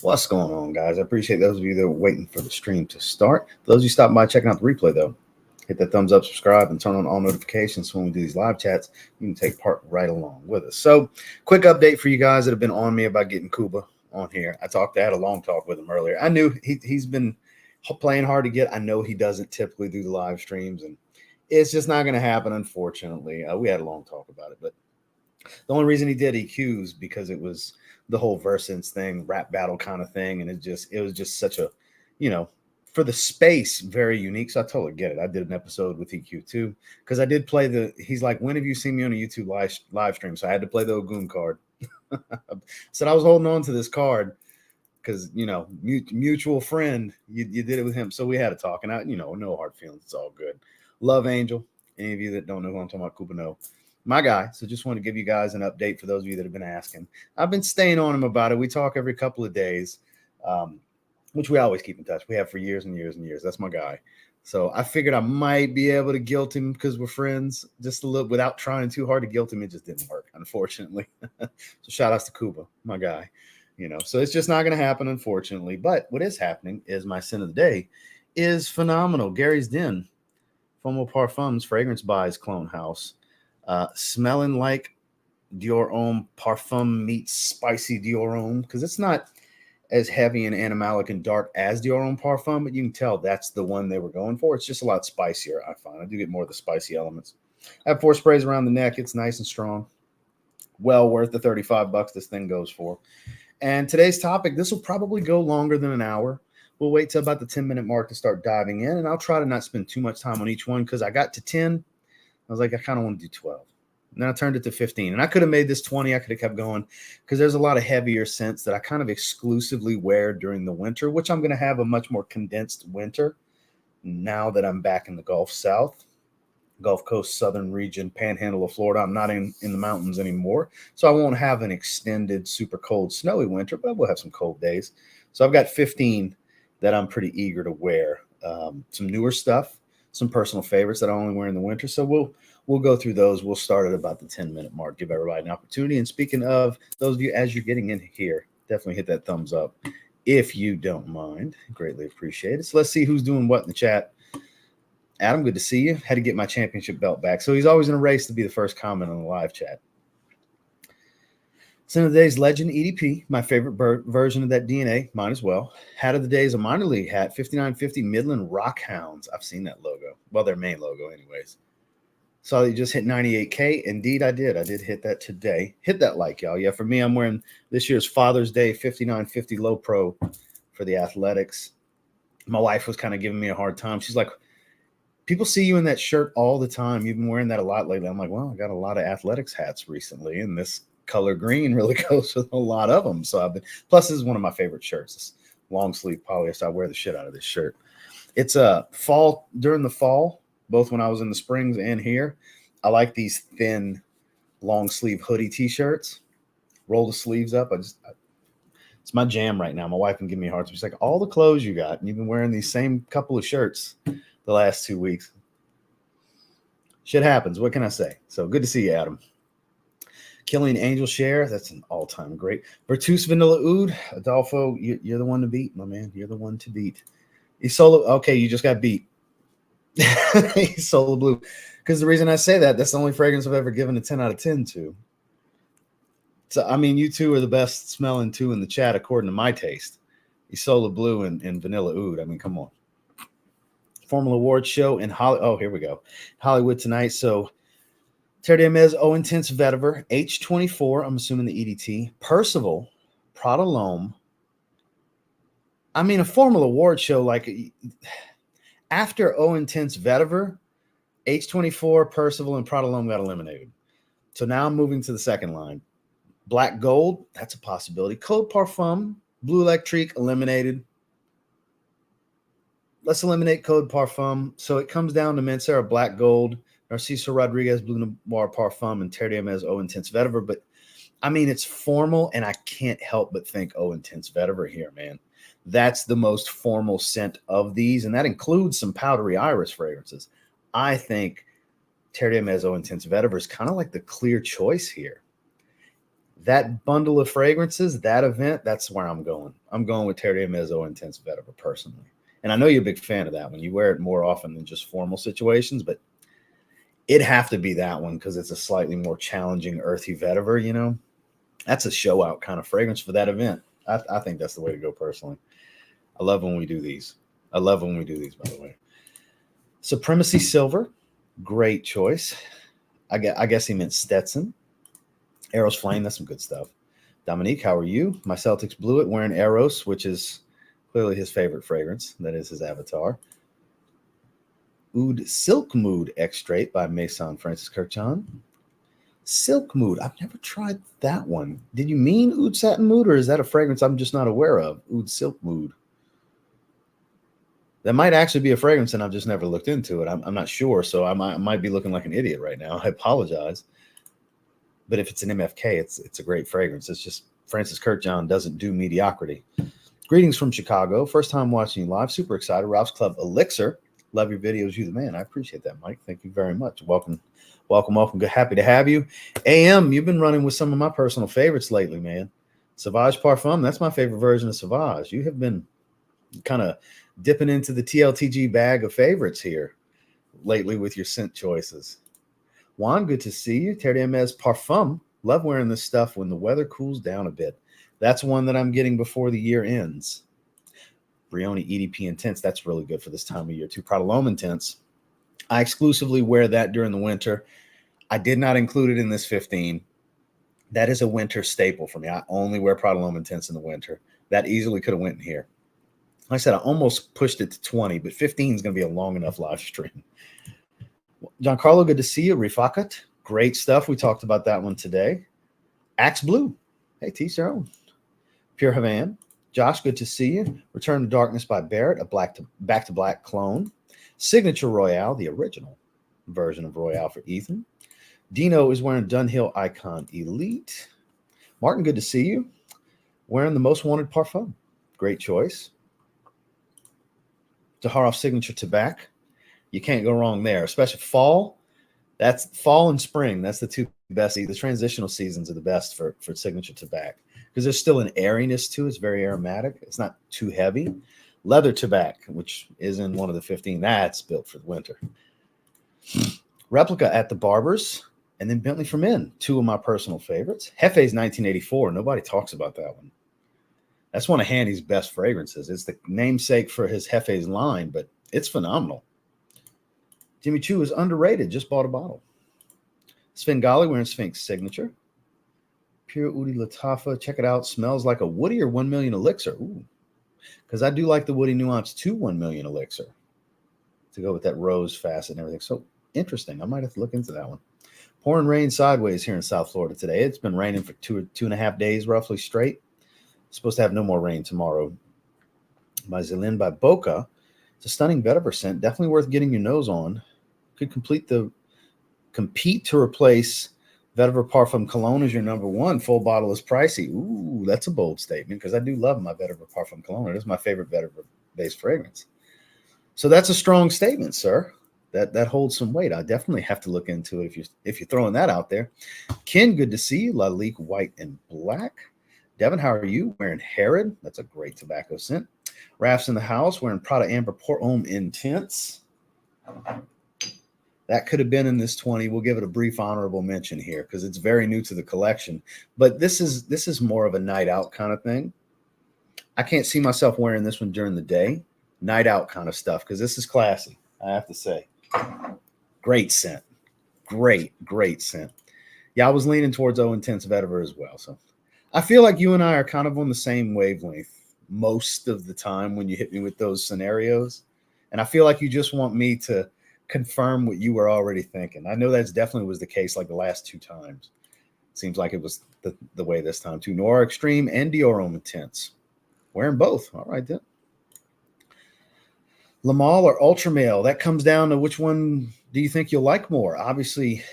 What's going on, guys? I appreciate those of you that are waiting for the stream to start. For those of you stopping by checking out the replay, though, hit that thumbs up, subscribe, and turn on all notifications. So when we do these live chats, you can take part right along with us. So, quick update for you guys that have been on me about getting Kuba on here. I had a long talk with him earlier. I knew he's been playing hard to get. I know he doesn't typically do the live streams, and it's just not going to happen, unfortunately. We had a long talk about it, but the only reason he did EQs because it was the whole Versance thing, rap battle kind of thing, and it was just such a, for the space, very unique. So I totally get it. I did an episode with EQ too because I did play the. He's like, when have you seen me on a YouTube live stream? So I had to play the Ogun card. Said I was holding on to this card because mutual friend. You did it with him, so we had a talk, and no hard feelings. It's all good. Love Angel. Any of you that don't know who I'm talking about, Kuba, know my guy. So just want to give you guys an update for those of you that have been asking. I've been staying on him about it. We talk every couple of days, which we always keep in touch. We have for years and years and years. That's my guy. So I figured I might be able to guilt him because we're friends just a little without trying too hard to guilt him. It just didn't work, unfortunately. So shout outs to Kuba, my guy. So it's just not going to happen, unfortunately. But what is happening is my sin of the day is phenomenal. Gary's Den, Fomo Parfums, Fragrance Buys Clone House. Smelling like Dior Homme Parfum meets spicy Dior Homme because it's not as heavy and animalic and dark as Dior Homme Parfum, but you can tell that's the one they were going for. It's just a lot spicier, I find. I do get more of the spicy elements. I have 4 sprays around the neck. It's nice and strong. Well worth the $35 this thing goes for. And today's topic, this will probably go longer than an hour. We'll wait till about the 10-minute mark to start diving in, and I'll try to not spend too much time on each one because I got to 10. I was like, I kind of want to do 12. And then I turned it to 15. And I could have made this 20. I could have kept going because there's a lot of heavier scents that I kind of exclusively wear during the winter, which I'm going to have a much more condensed winter now that I'm back in the Gulf South, Gulf Coast, southern region, panhandle of Florida. I'm not in the mountains anymore. So I won't have an extended, super cold, snowy winter, but we'll have some cold days. So I've got 15 that I'm pretty eager to wear. Some newer stuff. Some personal favorites that I only wear in the winter. So we'll go through those. We'll start at about the 10-minute mark, give everybody an opportunity. And speaking of those of you, as you're getting in here, definitely hit that thumbs up if you don't mind. Greatly appreciate it. So let's see who's doing what in the chat. Adam, good to see you. Had to get my championship belt back. So he's always in a race to be the first comment on the live chat. Sin of the Day's Legend EDP, my favorite version of that DNA, mine as well. Hat of the Day is a minor league hat, 5950 Midland Rockhounds. I've seen that logo. Well, their main logo anyways. Saw that you just hit 98K. Indeed, I did. I did hit that today. Hit that like, y'all. Yeah, for me, I'm wearing this year's Father's Day 5950 Low Pro for the Athletics. My wife was kind of giving me a hard time. She's like, people see you in that shirt all the time. You've been wearing that a lot lately. I'm like, well, I got a lot of Athletics hats recently, and this color green really goes with a lot of them. So plus this is one of my favorite shirts. This long sleeve polyester. I wear the shit out of this shirt. It's a fall during the fall, both when I was in the springs and here. I like these thin long sleeve hoodie t-shirts. Roll the sleeves up. It's my jam right now. My wife can give me a hard time. She's like, all the clothes you got, and you've been wearing these same couple of shirts the last 2 weeks. Shit happens. What can I say? So good to see you, Adam. Killing Angel Share, that's an all-time great. Bertus Vanilla Oud, Adolfo, you're the one to beat, my man. You're the one to beat. Isola, okay, you just got beat. Isola Blue. Because the reason I say that's the only fragrance I've ever given a 10 out of 10 to. So, I mean, you two are the best smelling two in the chat, according to my taste. Isola Blue and Vanilla Oud. I mean, come on. Formula Awards show in Hollywood. Oh, here we go. Hollywood tonight. So, Terre d'Hermes, O Intense Vetiver, H24, I'm assuming the EDT, Percival, Prada L'Homme. I mean, a Formula Award show, like after O Intense Vetiver, H24, Percival, and Prada L'Homme got eliminated. So now I'm moving to the second line. Black Gold, that's a possibility. Code Parfum, Blue Electrique, eliminated. Let's eliminate Code Parfum. So it comes down to Mancera Black Gold, Narciso Rodriguez Blue Noir Parfum, and Terre d'Hermes O Intense Vetiver. But, I mean, it's formal, and I can't help but think O Intense Vetiver here, man. That's the most formal scent of these, and that includes some powdery iris fragrances. I think Terre d'Hermes O Intense Vetiver is kind of like the clear choice here. That bundle of fragrances, that event, that's where I'm going. I'm going with Terre d'Hermes Eau Intense Vetiver personally. And I know you're a big fan of that one. You wear it more often than just formal situations, but it'd have to be that one because it's a slightly more challenging earthy vetiver, you know? That's a show out kind of fragrance for that event. I think that's the way to go personally. I love when we do these. I love when we do these, by the way. Supremacy Silver, great choice. I guess he meant Stetson. Eros Flame, that's some good stuff. Dominique, how are you? My Celtics blew it wearing Eros, which is clearly his favorite fragrance. That is his avatar. Oud Silk Mood Extrait by Maison Francis Kirchon. Silk Mood. I've never tried that one. Did you mean Oud Satin Mood, or is that a fragrance I'm just not aware of? Oud Silk Mood. That might actually be a fragrance, and I've just never looked into it. I'm not sure, so I might be looking like an idiot right now. I apologize. But if it's an MFK, it's a great fragrance. It's just Francis Kirchon doesn't do mediocrity. Greetings from Chicago. First time watching you live. Super excited. Ralph's Club Elixir. Love your videos. You the man. I appreciate that, Mike. Thank you very much. Welcome. Good. Happy to have you. AM, you've been running with some of my personal favorites lately, man. Sauvage Parfum. That's my favorite version of Sauvage. You have been kind of dipping into the TLTG bag of favorites here lately with your scent choices. Juan, good to see you. Terre d'Hermes Parfum. Love wearing this stuff when the weather cools down a bit. That's one that I'm getting before the year ends. Brioni EDP Intense. That's really good for this time of year too. Prada L'Homme Intense. I exclusively wear that during the winter. I did not include it in this 15. That is a winter staple for me. I only wear Prada L'Homme Intense in the winter. That easily could have went in here. Like I said, I almost pushed it to 20, but 15 is going to be a long enough live stream. Giancarlo, good to see you. Rifakat, great stuff. We talked about that one today. Axe Blue. Hey, T-Zero. Pure Havan. Josh, good to see you. Return to Darkness by Barrett, a back to black clone. Signature Royale, the original version of Royale for Ethan. Dino is wearing Dunhill Icon Elite. Martin, good to see you. Wearing the Most Wanted Parfum. Great choice. Zaharoff Signature Tobacco. You can't go wrong there, especially fall. That's fall and spring. That's the two best. The transitional seasons are the best for Signature Tobacco because there's still an airiness to it. It's very aromatic. It's not too heavy. Leather Tobacco, which is in one of the 15, that's built for the winter. Replica at the Barbers, and then Bentley for Men, two of my personal favorites. Hefe's 1984. Nobody talks about that one. That's one of Handy's best fragrances. It's the namesake for his Hefe's line, but it's phenomenal. Jimmy Choo is underrated. Just bought a bottle. Svengali wearing Sphinx Signature. Pure Oudi Latafa. Check it out. Smells like a Woody or 1 Million Elixir. Ooh. Because I do like the Woody Nuance 2 1 Million Elixir to go with that rose facet and everything. So interesting. I might have to look into that one. Pouring rain sideways here in South Florida today. It's been raining for 2.5 days roughly straight. Supposed to have no more rain tomorrow. By Zelin by Boca. It's a stunning vetiver scent. Definitely worth getting your nose on. Could compete to replace Vetiver Parfum Cologne as your number one. Full bottle is pricey. Ooh, that's a bold statement because I do love my Vetiver Parfum Cologne. It is my favorite Vetiver-based fragrance. So that's a strong statement, sir. That holds some weight. I definitely have to look into it if you're throwing that out there. Ken, good to see you. Lalique White and Black. Devin, how are you? Wearing Herod. That's a great tobacco scent. Raf's in the house wearing Prada Amber Port Homme Intense. That could have been in this 20. We'll give it a brief honorable mention here because it's very new to the collection. But this is more of a night out kind of thing. I can't see myself wearing this one during the day. Night out kind of stuff because this is classy, I have to say. Great scent. Great scent. Yeah, I was leaning towards O Intense Vetiver as well. So I feel like you and I are kind of on the same wavelength most of the time when you hit me with those scenarios. And I feel like you just want me to confirm what you were already thinking. I know that's definitely was the case like the last two times. Seems like it was the way this time too. Noir Extreme and Dior Homme Intense. Wearing both. All right then. Lamal or Ultra Male. That comes down to which one do you think you'll like more? Obviously,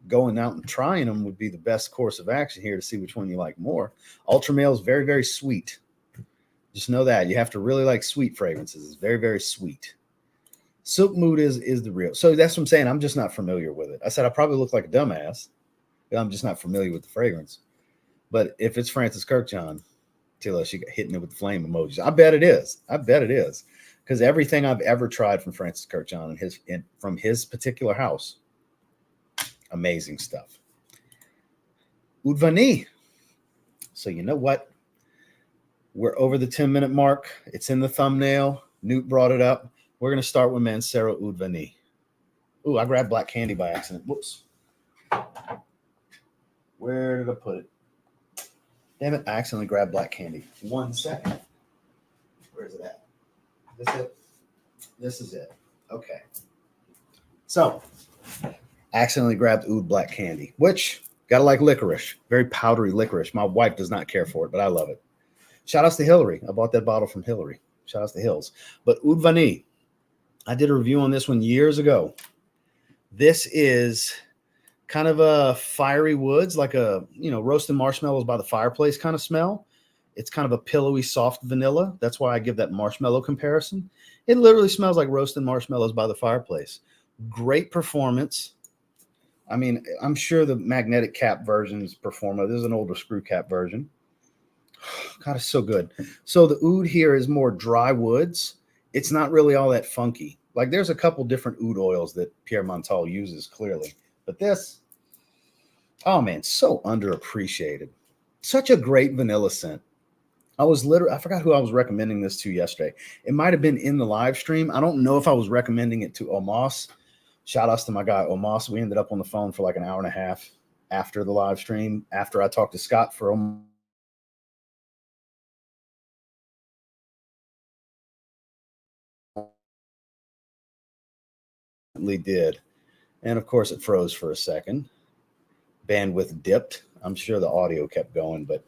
going out and trying them would be the best course of action here to see which one you like more. Ultra Male is very, very sweet. Just know that. You have to really like sweet fragrances. It's very, very sweet. Silk Mood is the real. So that's what I'm saying. I'm just not familiar with it. I said I probably look like a dumbass. But I'm just not familiar with the fragrance. But if it's Francis Kirkjohn, tell us, she got hitting it with the flame emojis. I bet it is. I bet it is. Because everything I've ever tried from Francis Kirkjohn from his particular house, amazing stuff. Oud Vanille. So you know what? We're over the 10-minute mark. It's in the thumbnail. Newt brought it up. We're going to start with Mancera Oud Vanille. Ooh, I grabbed black candy by accident. Whoops. Where did I put it? Damn it, I accidentally grabbed black candy. 1 second. Where is it at? This it? This is it. Okay. So, accidentally grabbed Oud black candy, which, gotta like licorice. Very powdery licorice. My wife does not care for it, but I love it. Shout outs to Hillary. I bought that bottle from Hillary. Shout outs to Hills. But Oud Vanille, I did a review on this one years ago. This is kind of a fiery woods, like a, roasting marshmallows by the fireplace kind of smell. It's kind of a pillowy, soft vanilla. That's why I give that marshmallow comparison. It literally smells like roasting marshmallows by the fireplace. Great performance. I mean, I'm sure the magnetic cap versions perform. This is an older screw cap version. God, it's so good. So the oud here is more dry woods. It's not really all that funky. Like there's a couple different oud oils that Pierre Montal uses clearly. But this, oh man, so underappreciated. Such a great vanilla scent. I forgot who I was recommending this to yesterday. It might have been in the live stream. I don't know if I was recommending it to Omos. Shout outs to my guy, Omos. We ended up on the phone for like an hour and a half after the live stream, after I talked to Scott for did. And of course it froze for a second. Bandwidth dipped. I'm sure the audio kept going, but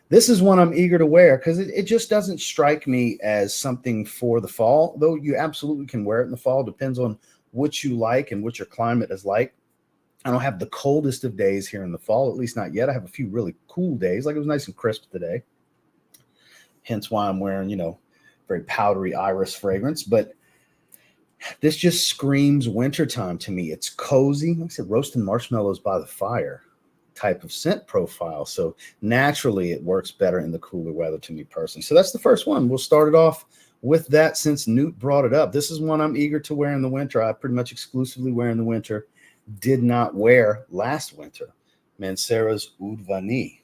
this is one I'm eager to wear because it just doesn't strike me as something for the fall, though you absolutely can wear it in the fall. Depends on what you like and what your climate is like. I don't have the coldest of days here in the fall, at least not yet. I have a few really cool days. Like it was nice and crisp today. Hence why I'm wearing, very powdery iris fragrance. But this just screams wintertime to me. It's cozy. Like I said, roasting marshmallows by the fire type of scent profile. So naturally it works better in the cooler weather to me personally. So that's the first one. We'll start it off with that since Newt brought it up. This is one I'm eager to wear in the winter. I pretty much exclusively wear in the winter. Did not wear last winter. Mancera's Oud Vanille.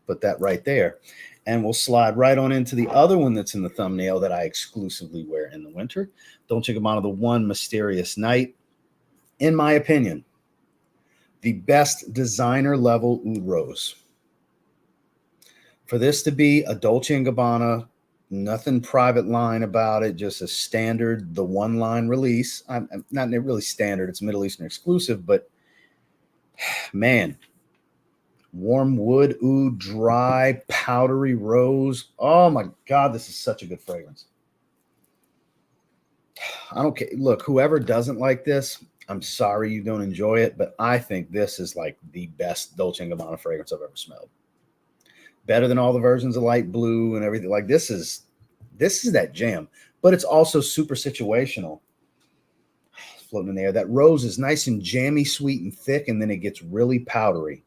Put that right there. And we'll slide right on into the other one that's in the thumbnail that I exclusively wear in the winter. Dolce & Gabbana, the One Mysterious Night. In my opinion, the best designer level oud rose. For this to be a Dolce & Gabbana, nothing private line about it, just a standard, the one line release. I'm not really standard, it's Middle Eastern exclusive, but man, warm wood, oud, dry, powdery rose. Oh my God, this is such a good fragrance. I don't care. Look, whoever doesn't like this, I'm sorry you don't enjoy it, but I think this is like the best Dolce & Gabbana fragrance I've ever smelled. Better than all the versions of light blue and everything. Like this is that jam, but it's also super situational. Floating in the air. That rose is nice and jammy, sweet and thick, and then it gets really powdery.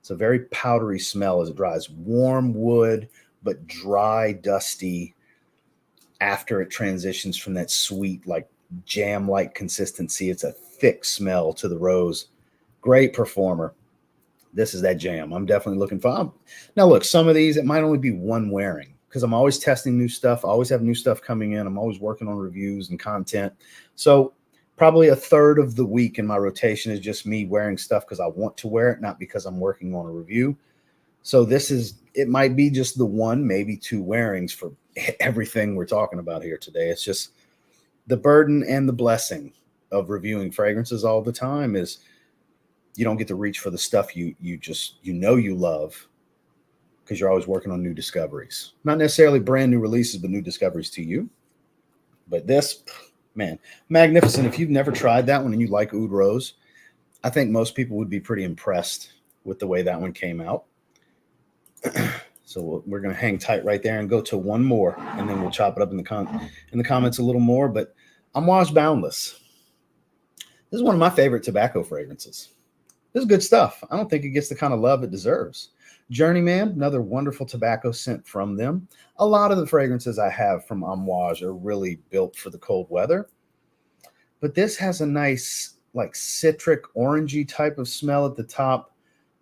It's a very powdery smell as it dries. Warm wood, but dry, dusty after it transitions from that sweet, like jam-like consistency. It's a thick smell to the rose. Great performer. This is that jam. I'm definitely looking for. Now, look, some of these, it might only be one wearing because I'm always testing new stuff. I always have new stuff coming in. I'm always working on reviews and content. So probably a third of the week in my rotation is just me wearing stuff because I want to wear it, not because I'm working on a review. So it might be just the one, maybe two wearings for everything we're talking about here today. It's just the burden and the blessing of reviewing fragrances all the time is you don't get to reach for the stuff you love because you're always working on new discoveries. Not necessarily brand new releases, but new discoveries to you. But this, man, magnificent. If you've never tried that one and you like Oud Rose, I think most people would be pretty impressed with the way that one came out. So we're going to hang tight right there and go to one more, and then we'll chop it up in the comments a little more. But Amouage Boundless. This is one of my favorite tobacco fragrances. This is good stuff. I don't think it gets the kind of love it deserves. Journeyman, another wonderful tobacco scent from them. A lot of the fragrances I have from Amouage are really built for the cold weather. But this has a nice, like citric, orangey type of smell at the top.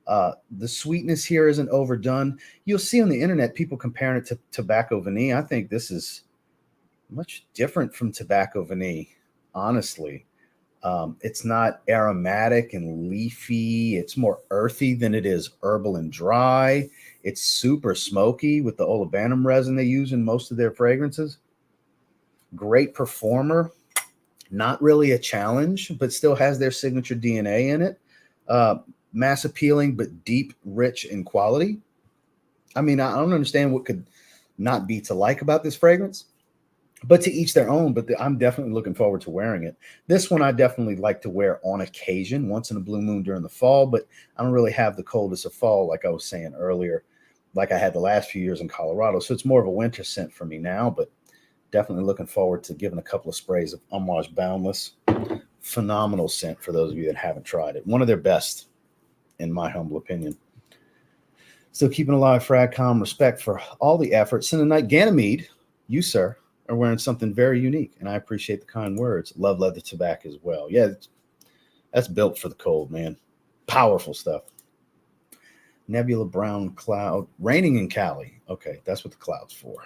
The sweetness here isn't overdone. You'll see on the internet people comparing it to Tobacco Vanille. I think this is much different from Tobacco Vanille, honestly. It's not aromatic and leafy. It's more earthy than it is herbal and dry. It's super smoky with the olibanum resin they use in most of their fragrances. Great performer. Not really a challenge, but still has their signature DNA in it. Mass appealing, but deep, rich in quality. I mean, I don't understand what could not be to like about this fragrance, but to each their own. But I'm definitely looking forward to wearing it. This one I definitely like to wear on occasion, once in a blue moon during the fall, but I don't really have the coldest of fall, like I was saying earlier, like I had the last few years in Colorado. So it's more of a winter scent for me now, but definitely looking forward to giving a couple of sprays of Amouage Boundless. Phenomenal scent for those of you that haven't tried it. One of their best, in my humble opinion. Still keeping alive, Fragcom. Respect for all the efforts. And tonight, Ganymede, you, sir, are wearing something very unique, and I appreciate the kind words. Love leather tobacco as well. Yeah, that's built for the cold, man. Powerful stuff. Nebula Brown Cloud. Raining in Cali. Okay, that's what the cloud's for.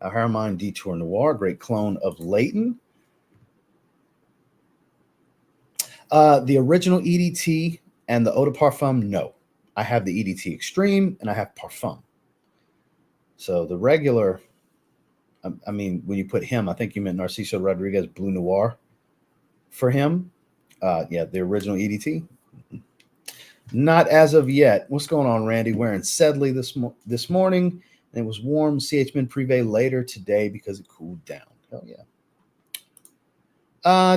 Harmine Detour Noir, great clone of Leighton. The original EDT and the Eau de Parfum, no. I have the EDT Extreme and I have Parfum. So the regular, I mean, when you put him, I think you meant Narciso Rodriguez Blue Noir for him. Yeah, the original EDT. Not as of yet. What's going on, Randy? Wearing Sedley this morning. And it was warm. CH Min Privé later today because it cooled down. Hell yeah.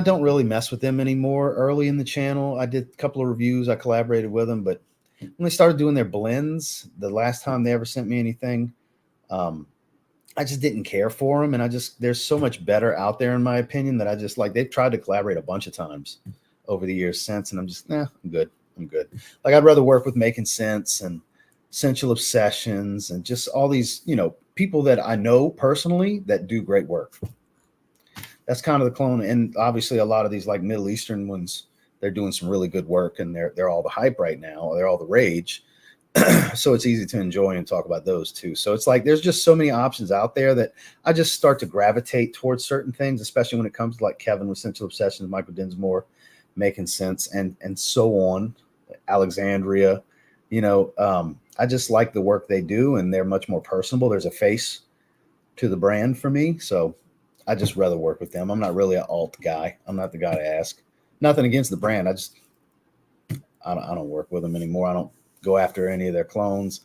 Don't really mess with them anymore. Early in the channel, I did a couple of reviews. I collaborated with them, but when they started doing their blends, the last time they ever sent me anything, I just didn't care for them. And there's so much better out there, in my opinion, that I just like. They've tried to collaborate a bunch of times over the years since, and I'm just, I'm good. I'm good. Like, I'd rather work with Making Sense and Sensual Obsessions and just all these, people that I know personally that do great work. That's kind of the clone. And obviously a lot of these like Middle Eastern ones, they're doing some really good work, and they're all the hype right now. They're all the rage. So it's easy to enjoy and talk about those too. So it's like, there's just so many options out there that I just start to gravitate towards certain things, especially when it comes to like Kevin with Sensual Obsessions, Michael Dinsmore, Making Sense, and so on. Alexandria, I just like the work they do, and they're much more personable. There's a face to the brand for me. So I just rather work with them. I'm not really an alt guy. I'm not the guy to ask. Nothing against the brand. I don't work with them anymore. I don't go after any of their clones.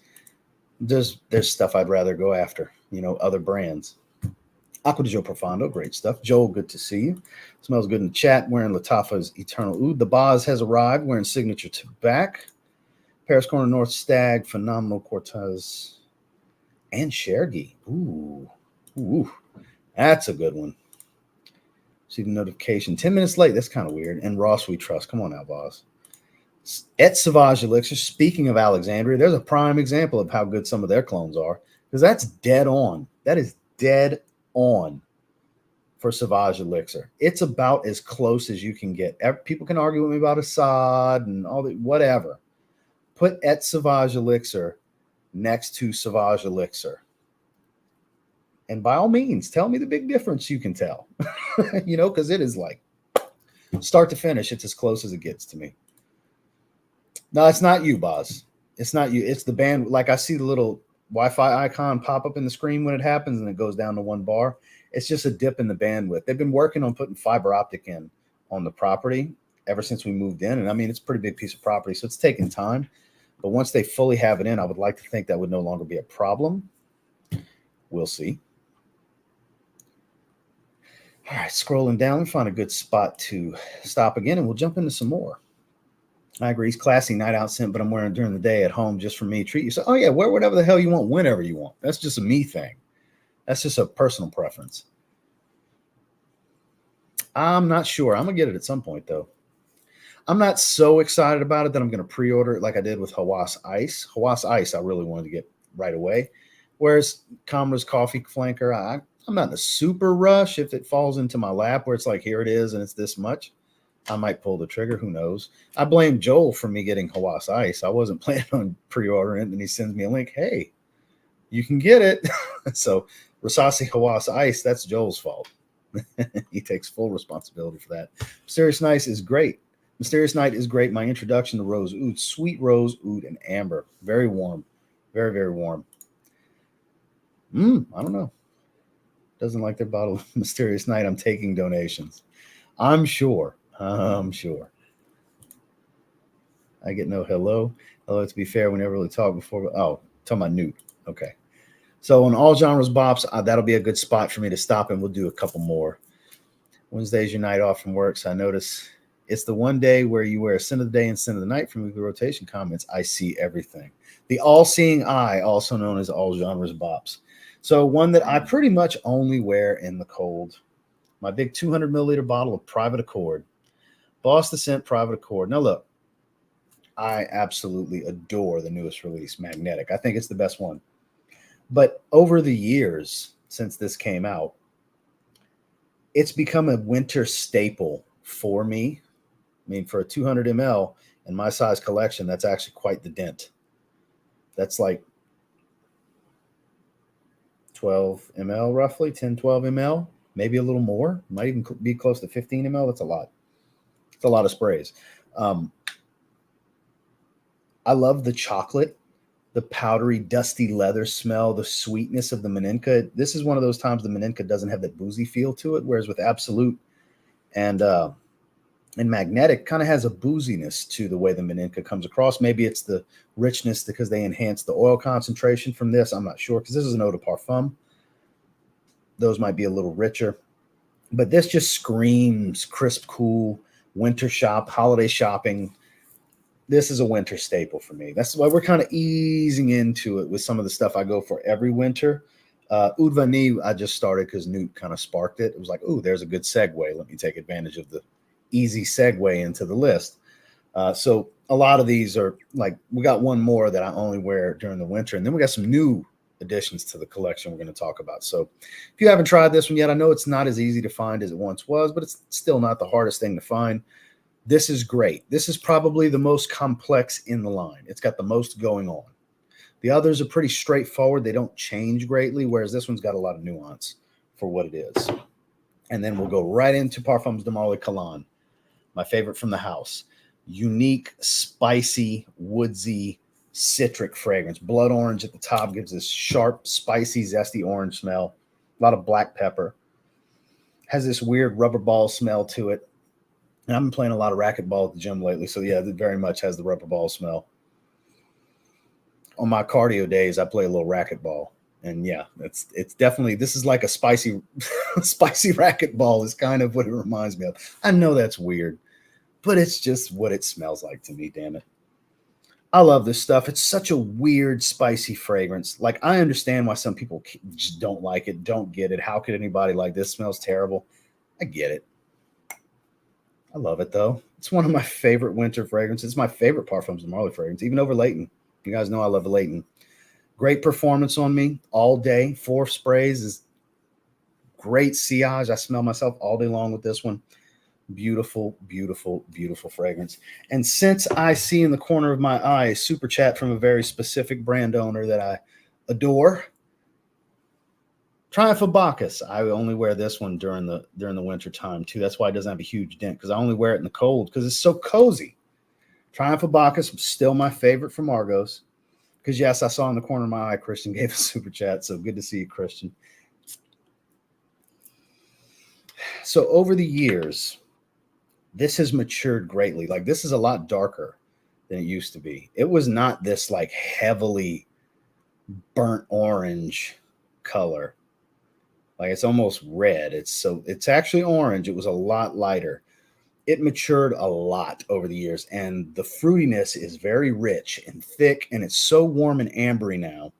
There's stuff I'd rather go after, other brands. Aqua di Gio Profondo, great stuff. Joel, good to see you. Smells good in the chat. Wearing Lattafa's Eternal Oud. The Boz has arrived, wearing Signature Tobacco. Paris Corner North Stag, Phenomenal Cortez, and Chergy. Ooh, that's a good one. See the notification 10 minutes late. That's kind of weird. And Ross We Trust. Come on now, boss. Et Sauvage Elixir. Speaking of Alexandria, there's a prime example of how good some of their clones are, because that's dead on. That is dead on for Sauvage Elixir. It's about as close as you can get. People can argue with me about Assad and all the whatever. Put Et Sauvage Elixir next to Sauvage Elixir, and by all means, tell me the big difference you can tell. Because it is like start to finish, it's as close as it gets to me. No, it's not you, Boz. It's not you. It's the band. Like, I see the little Wi-Fi icon pop up in the screen when it happens, and it goes down to 1 bar. It's just a dip in the bandwidth. They've been working on putting fiber optic in on the property ever since we moved in. And I mean, it's a pretty big piece of property, so it's taking time. But once they fully have it in, I would like to think that would no longer be a problem. We'll see. All right, scrolling down, we find a good spot to stop again, and we'll jump into some more. I agree. It's classy night out scent, but I'm wearing it during the day at home just for me. Treat yourself. Oh, yeah, wear whatever the hell you want, whenever you want. That's just a me thing. That's just a personal preference. I'm not sure. I'm going to get it at some point, though. I'm not so excited about it that I'm going to pre-order it like I did with Hawas Ice. Hawas Ice, I really wanted to get right away. Whereas Comra's Coffee Flanker, I'm not in a super rush. If it falls into my lap where it's like, here it is and it's this much, I might pull the trigger. Who knows? I blame Joel for me getting Hawas Ice. I wasn't planning on pre-ordering it, and he sends me a link. Hey, you can get it. So Rasasi Hawas Ice, that's Joel's fault. He takes full responsibility for that. Mysterious Night is great. Mysterious Night is great. My introduction to rose oud, sweet rose oud and amber. Very warm. Very, very warm. I don't know. Doesn't like their bottle of Mysterious Night. I'm taking donations. I'm sure. I get no hello. Hello, to be fair, we never really talked before. But, talking about Newt. Okay. So on All Genres Bops, that'll be a good spot for me to stop, and we'll do a couple more. Wednesday's your night off from work, so I notice it's the one day where you wear Sin of the Day and Sin of the Night from weekly rotation comments. I see everything. The all-seeing eye, also known as All Genres Bops. So one that I pretty much only wear in the cold. My big 200 milliliter bottle of Private Accord. Boss the Scent Private Accord. Now look, I absolutely adore the newest release, Magnetic. I think it's the best one. But over the years since this came out, it's become a winter staple for me. I mean, for a 200 ml in my size collection, that's actually quite the dent. That's like 12 ml roughly, 10, 12 ml, maybe a little more. Might even be close to 15 ml. That's a lot. It's a lot of sprays. I love the chocolate, the powdery, dusty leather smell, the sweetness of the Meninka. This is one of those times the Meninka doesn't have that boozy feel to it, whereas with Absolute and Magnetic kind of has a booziness to the way the Meninka comes across. Maybe it's the richness because they enhance the oil concentration from this. I'm not sure because this is an eau de parfum. Those might be a little richer. But this just screams crisp, cool, winter shop, holiday shopping. This is a winter staple for me. That's why we're kind of easing into it with some of the stuff I go for every winter. Oud Vanille, I just started because Newt kind of sparked it. It was like, oh, there's a good segue. Let me take advantage of the easy segue into the list. So a lot of these are like, we got one more that I only wear during the winter. And then we got some new additions to the collection we're going to talk about. So if you haven't tried this one yet, I know it's not as easy to find as it once was, but it's still not the hardest thing to find. This is great. This is probably the most complex in the line. It's got the most going on. The others are pretty straightforward. They don't change greatly, whereas this one's got a lot of nuance for what it is. And then we'll go right into Parfums de Marly Calan, my favorite from the house. Unique, spicy, woodsy, citric fragrance. Blood orange at the top gives this sharp, spicy, zesty orange smell. A lot of black pepper. Has this weird rubber ball smell to it. And I've been playing a lot of racquetball at the gym lately. So, yeah, it very much has the rubber ball smell. On my cardio days, I play a little racquetball. And, yeah, it's definitely – this is like a spicy racquetball is kind of what it reminds me of. I know that's weird, but it's just what it smells like to me, damn it. I love this stuff. It's such a weird, spicy fragrance. Like, I understand why some people just don't like it, don't get it. How could anybody like this? Smells terrible. I get it. I love it, though. It's one of my favorite winter fragrances. It's my favorite Parfums de Marly fragrance, even over Leighton. You guys know I love Leighton. Great performance on me all day. 4 sprays is great sillage. I smell myself all day long with this one. Beautiful, beautiful, beautiful fragrance. And since I see in the corner of my eye a super chat from a very specific brand owner that I adore, Triumph of Bacchus. I only wear this one during the winter time too. That's why it doesn't have a huge dent, because I only wear it in the cold because it's so cozy. Triumph of Bacchus, still my favorite from Argos. Because yes, I saw in the corner of my eye Christian gave a super chat. So good to see you, Christian. So over the years, this has matured greatly. Like, this is a lot darker than it used to be. It was not this like heavily burnt orange color. Like, it's almost red. It's actually orange. It was a lot lighter. It matured a lot over the years, and the fruitiness is very rich and thick, and it's so warm and ambery now.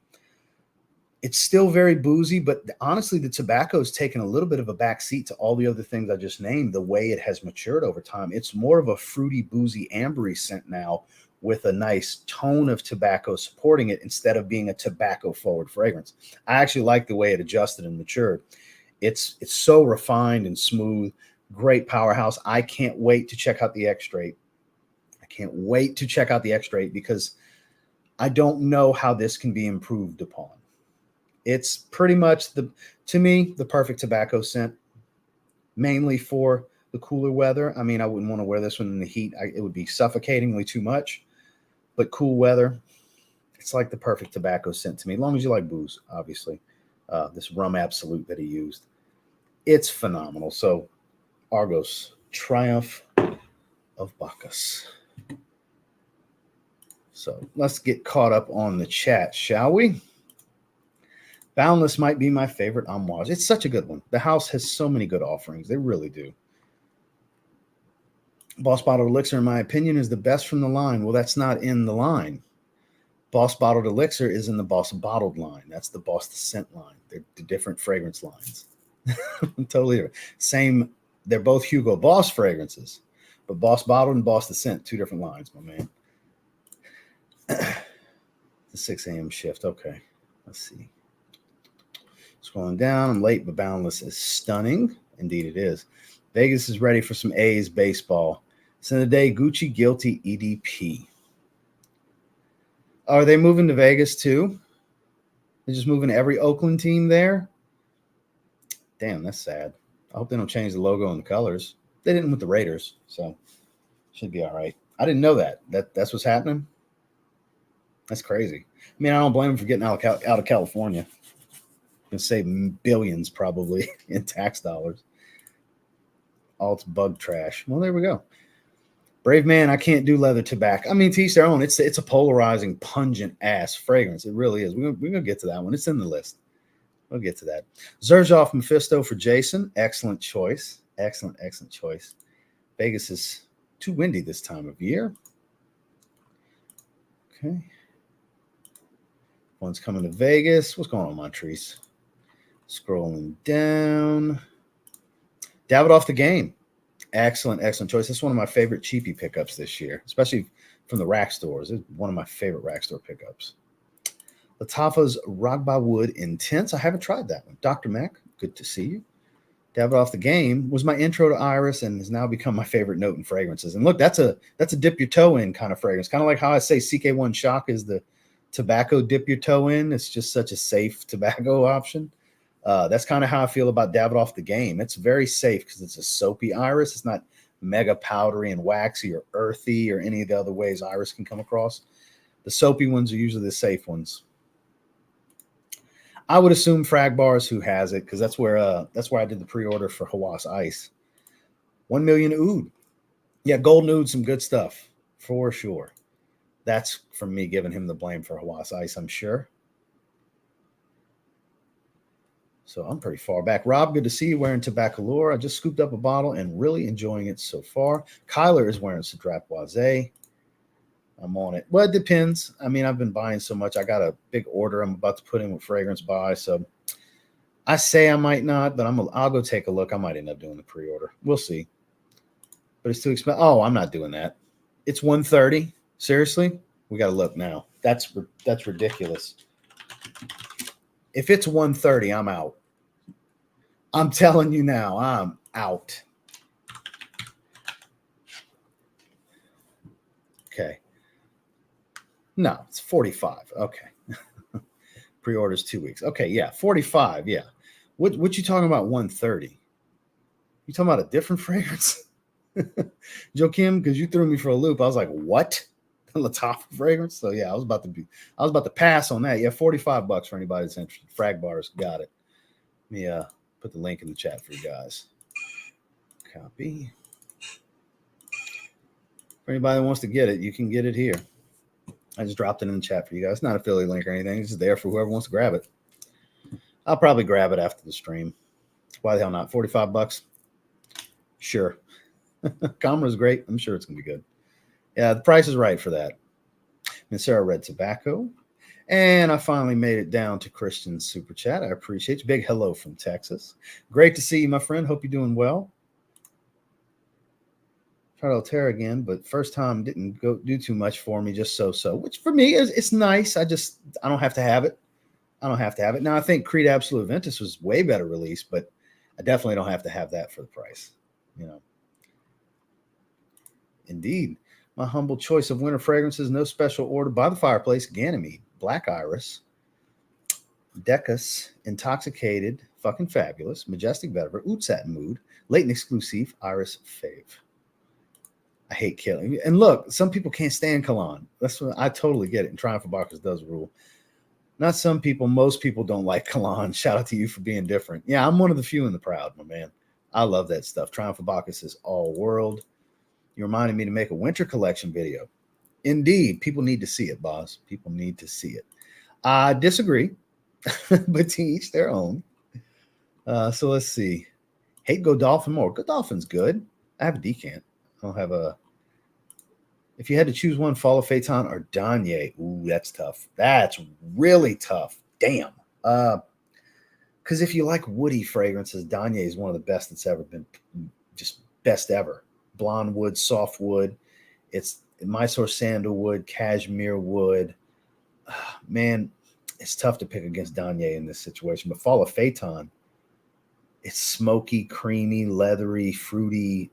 It's still very boozy, but honestly, the tobacco has taken a little bit of a back seat to all the other things I just named, the way it has matured over time. It's more of a fruity, boozy, ambery scent now with a nice tone of tobacco supporting it instead of being a tobacco-forward fragrance. I actually like the way it adjusted and matured. It's so refined and smooth, great powerhouse. I can't wait to check out the X-Straight. I can't wait to check out the X-Straight because I don't know how this can be improved upon. It's pretty much, to me, the perfect tobacco scent, mainly for the cooler weather. I mean, I wouldn't want to wear this one in the heat. It would be suffocatingly too much, but cool weather, it's like the perfect tobacco scent to me, as long as you like booze, obviously. This Rum Absolute that he used, it's phenomenal. So Argos, Triumph of Bacchus. So let's get caught up on the chat, shall we? Boundless might be my favorite Amouage. It's such a good one. The house has so many good offerings. They really do. Boss Bottled Elixir, in my opinion, is the best from the line. Well, that's not in the line. Boss Bottled Elixir is in the Boss Bottled line. That's the Boss the Scent line. They're the different fragrance lines. Totally different. Same. They're both Hugo Boss fragrances, but Boss Bottled and Boss the Scent, two different lines, my man. The 6 a.m. shift. Okay. Let's see. Scrolling down, I'm late, but Boundless is stunning. Indeed, it is. Vegas is ready for some A's baseball. So today, Gucci Guilty EDP. Are they moving to Vegas too? They're just moving every Oakland team there? Damn, that's sad. I hope they don't change the logo and the colors. They didn't with the Raiders, so should be all right. I didn't know that. That's what's happening. That's crazy. I mean, I don't blame them for getting out of California. And save billions probably in tax dollars. All it's bug trash. Well, there we go. Brave Man, I can't do leather tobacco. I mean, to each their own. It's a polarizing, pungent ass fragrance. It really is. We're gonna get to that one. It's in the list. We'll get to that. Zaharoff Mephisto for Jason. Excellent choice. Excellent choice. Vegas is too windy this time of year. Okay. One's coming to Vegas. What's going on, Montrese? Scrolling down. Davidoff the Game. Excellent choice. That's one of my favorite cheapie pickups this year, especially from the rack stores. It's one of my favorite rack store pickups. Lattafa's Ragba Wood Intense. I haven't tried that one. Dr. Mac, good to see you. Davidoff the Game was my intro to Iris and has now become my favorite note in fragrances. And look, that's a dip your toe in kind of fragrance. Kind of like how I say CK1 Shock is the tobacco dip your toe in. It's just such a safe tobacco option. That's kind of how I feel about Davidoff the Game. It's very safe because it's a soapy iris. It's not mega powdery and waxy or earthy or any of the other ways iris can come across. The soapy ones are usually the safe ones. I would assume Frag Bars, who has it, because that's where I did the pre-order for Hawass Ice. 1 million oud. Yeah, Golden Oud, some good stuff for sure. That's from me giving him the blame for Hawass Ice, I'm sure. So I'm pretty far back. Rob, good to see you wearing Tabacalore. I just scooped up a bottle and really enjoying it so far. Kyler is wearing Cedrat Boisé. I'm on it. Well, it depends. I mean, I've been buying so much. I got a big order I'm about to put in with Fragrance Buy. So I say I might not, but I'll go take a look. I might end up doing the pre-order. We'll see. But it's too expensive. Oh, I'm not doing that. It's $130. Seriously? We got to look now. That's ridiculous. If it's $130, I'm out. I'm telling you now, I'm out. Okay. No, it's 45. Okay. Pre-orders 2 weeks. Okay, yeah, 45. Yeah. What you talking about? 130? You talking about a different fragrance? Joakim, because you threw me for a loop. I was like, what? Lattafa fragrance? So yeah, I was about to pass on that. Yeah, $45 for anybody that's interested. Frag Bars, got it. Let me put the link in the chat for you guys. Copy. For anybody that wants to get it, you can get it here. I just dropped it in the chat for you guys. It's not an affiliate link or anything. It's just there for whoever wants to grab it. I'll probably grab it after the stream. Why the hell not? $45? Sure. Camera's great. I'm sure it's going to be good. Yeah, the price is right for that. Mancera Red Tobacco. And I finally made it down to Christian's super chat. I appreciate you. Big hello from Texas. Great to see you, my friend. Hope you're doing well. Try to tear again, but first time didn't go do too much for me, just so. Which for me is it's nice. I don't have to have it. I don't have to have it. Now I think Creed Absolute Ventus was way better release, but I definitely don't have to have that for the price. You know. Indeed. My humble choice of winter fragrances, no special order. By the Fireplace, Ganymede, Black Iris, Decus, Intoxicated, fucking fabulous, Majestic Vetiver, Oud Satin Mood, Latent Exclusive, Iris Fave. I hate killing. And look, some people can't stand Cologne. That's what I totally get it. And Triumph of Bacchus does rule. Not some people, most people don't like Cologne. Shout out to you for being different. Yeah, I'm one of the few in the crowd, my man. I love that stuff. Triumph of Bacchus is all world. You reminded me to make a winter collection video. Indeed, people need to see it, boss. People need to see it. I disagree, but to each their own. So let's see. Hate Godolphin more. Godolphin's good. I have a decant. I don't have a. If you had to choose one, Fall of Phaeton or Danye. Ooh, that's tough. That's really tough. Damn. Because if you like woody fragrances, Danye is one of the best that's ever been. Just best ever. Blonde wood, soft wood. It's Mysore sandalwood, cashmere wood. Man, it's tough to pick against Danye in this situation. But Fall of Phaeton, it's smoky, creamy, leathery, fruity.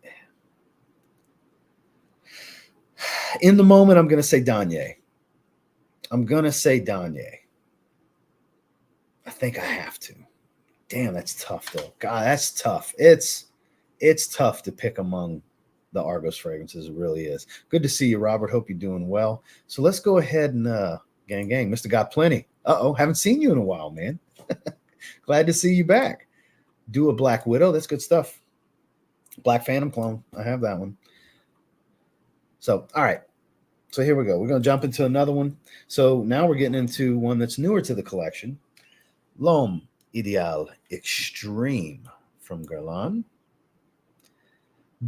In the moment, I'm going to say Danye. I think I have to. Damn, that's tough, though. God, that's tough. It's tough to pick among the Argos fragrances. It really is. Good to see you, Robert. Hope you're doing well. So let's go ahead and gang, Mr. Got Plenty. Haven't seen you in a while, man. Glad to see you back. Do a Black Widow. That's good stuff. Black Phantom clone. I have that one. So, all right. So here we go. We're going to jump into another one. So now we're getting into one that's newer to the collection. L'Homme Ideal Extreme from Guerlain.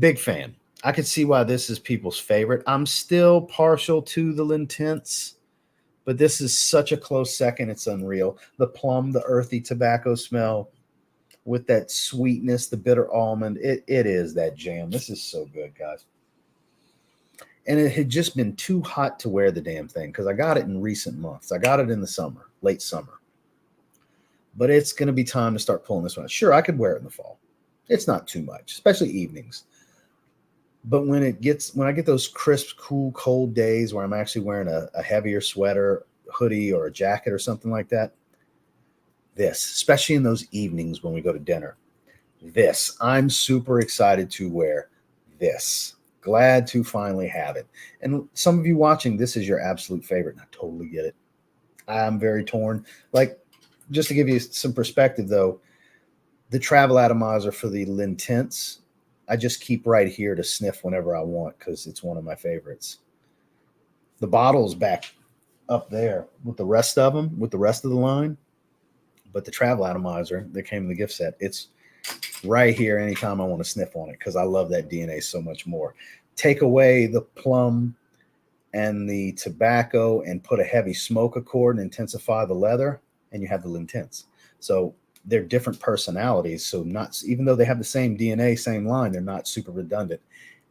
Big fan. I could see why this is people's favorite. I'm still partial to the L'Intense, but this is such a close second. It's unreal. The plum, the earthy tobacco smell with that sweetness, the bitter almond. It is that jam. This is so good, guys. And it had just been too hot to wear the damn thing because I got it in recent months. I got it in the summer, late summer. But it's going to be time to start pulling this one. Sure, I could wear it in the fall. It's not too much, especially evenings. But when I get those crisp, cool, cold days where I'm actually wearing a heavier sweater, hoodie, or a jacket or something like that, especially in those evenings when we go to dinner, I'm super excited to wear this. Glad to finally have it. And some of you watching, this is your absolute favorite. And I totally get it. I'm very torn. Like, just to give you some perspective, though, the travel atomizer for the L'Intense, I just keep right here to sniff whenever I want because it's one of my favorites. The bottle's back up there with the rest of them, with the rest of the line. But the travel atomizer that came in the gift set, it's right here anytime I want to sniff on it because I love that DNA so much more. Take away the plum and the tobacco and put a heavy smoke accord and intensify the leather, and you have the L'Intense. So they're different personalities. So even though they have the same DNA, same line, they're not super redundant.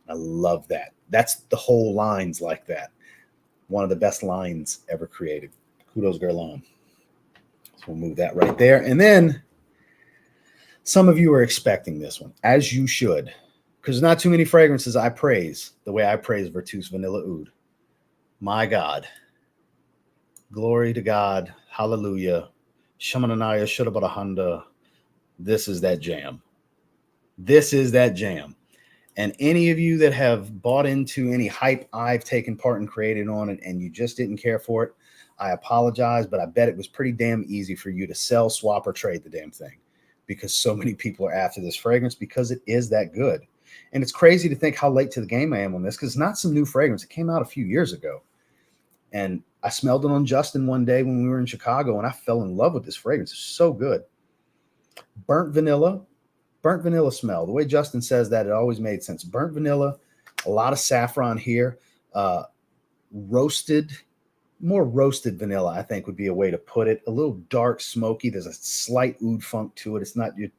I love that. That's the whole line's like that. One of the best lines ever created. Kudos, Guerlain. So we'll move that right there. And then some of you are expecting this one, as you should, because not too many fragrances I praise the way I praise Virtus Vanilla Oud. My God. Glory to God. Hallelujah. Shamananaya Shudabadahanda. This is that jam. This is that jam. And any of you that have bought into any hype I've taken part in creating on it and you just didn't care for it, I apologize, but I bet it was pretty damn easy for you to sell, swap, or trade the damn thing because so many people are after this fragrance because it is that good. And it's crazy to think how late to the game I am on this because it's not some new fragrance. It came out a few years ago. And I smelled it on Justin one day when we were in Chicago, and I fell in love with this fragrance. It's so good. Burnt vanilla smell. The way Justin says that, it always made sense. Burnt vanilla, a lot of saffron here, roasted more roasted vanilla, I think would be a way to put it. A little dark, smoky. There's a slight oud funk to it. It's not your,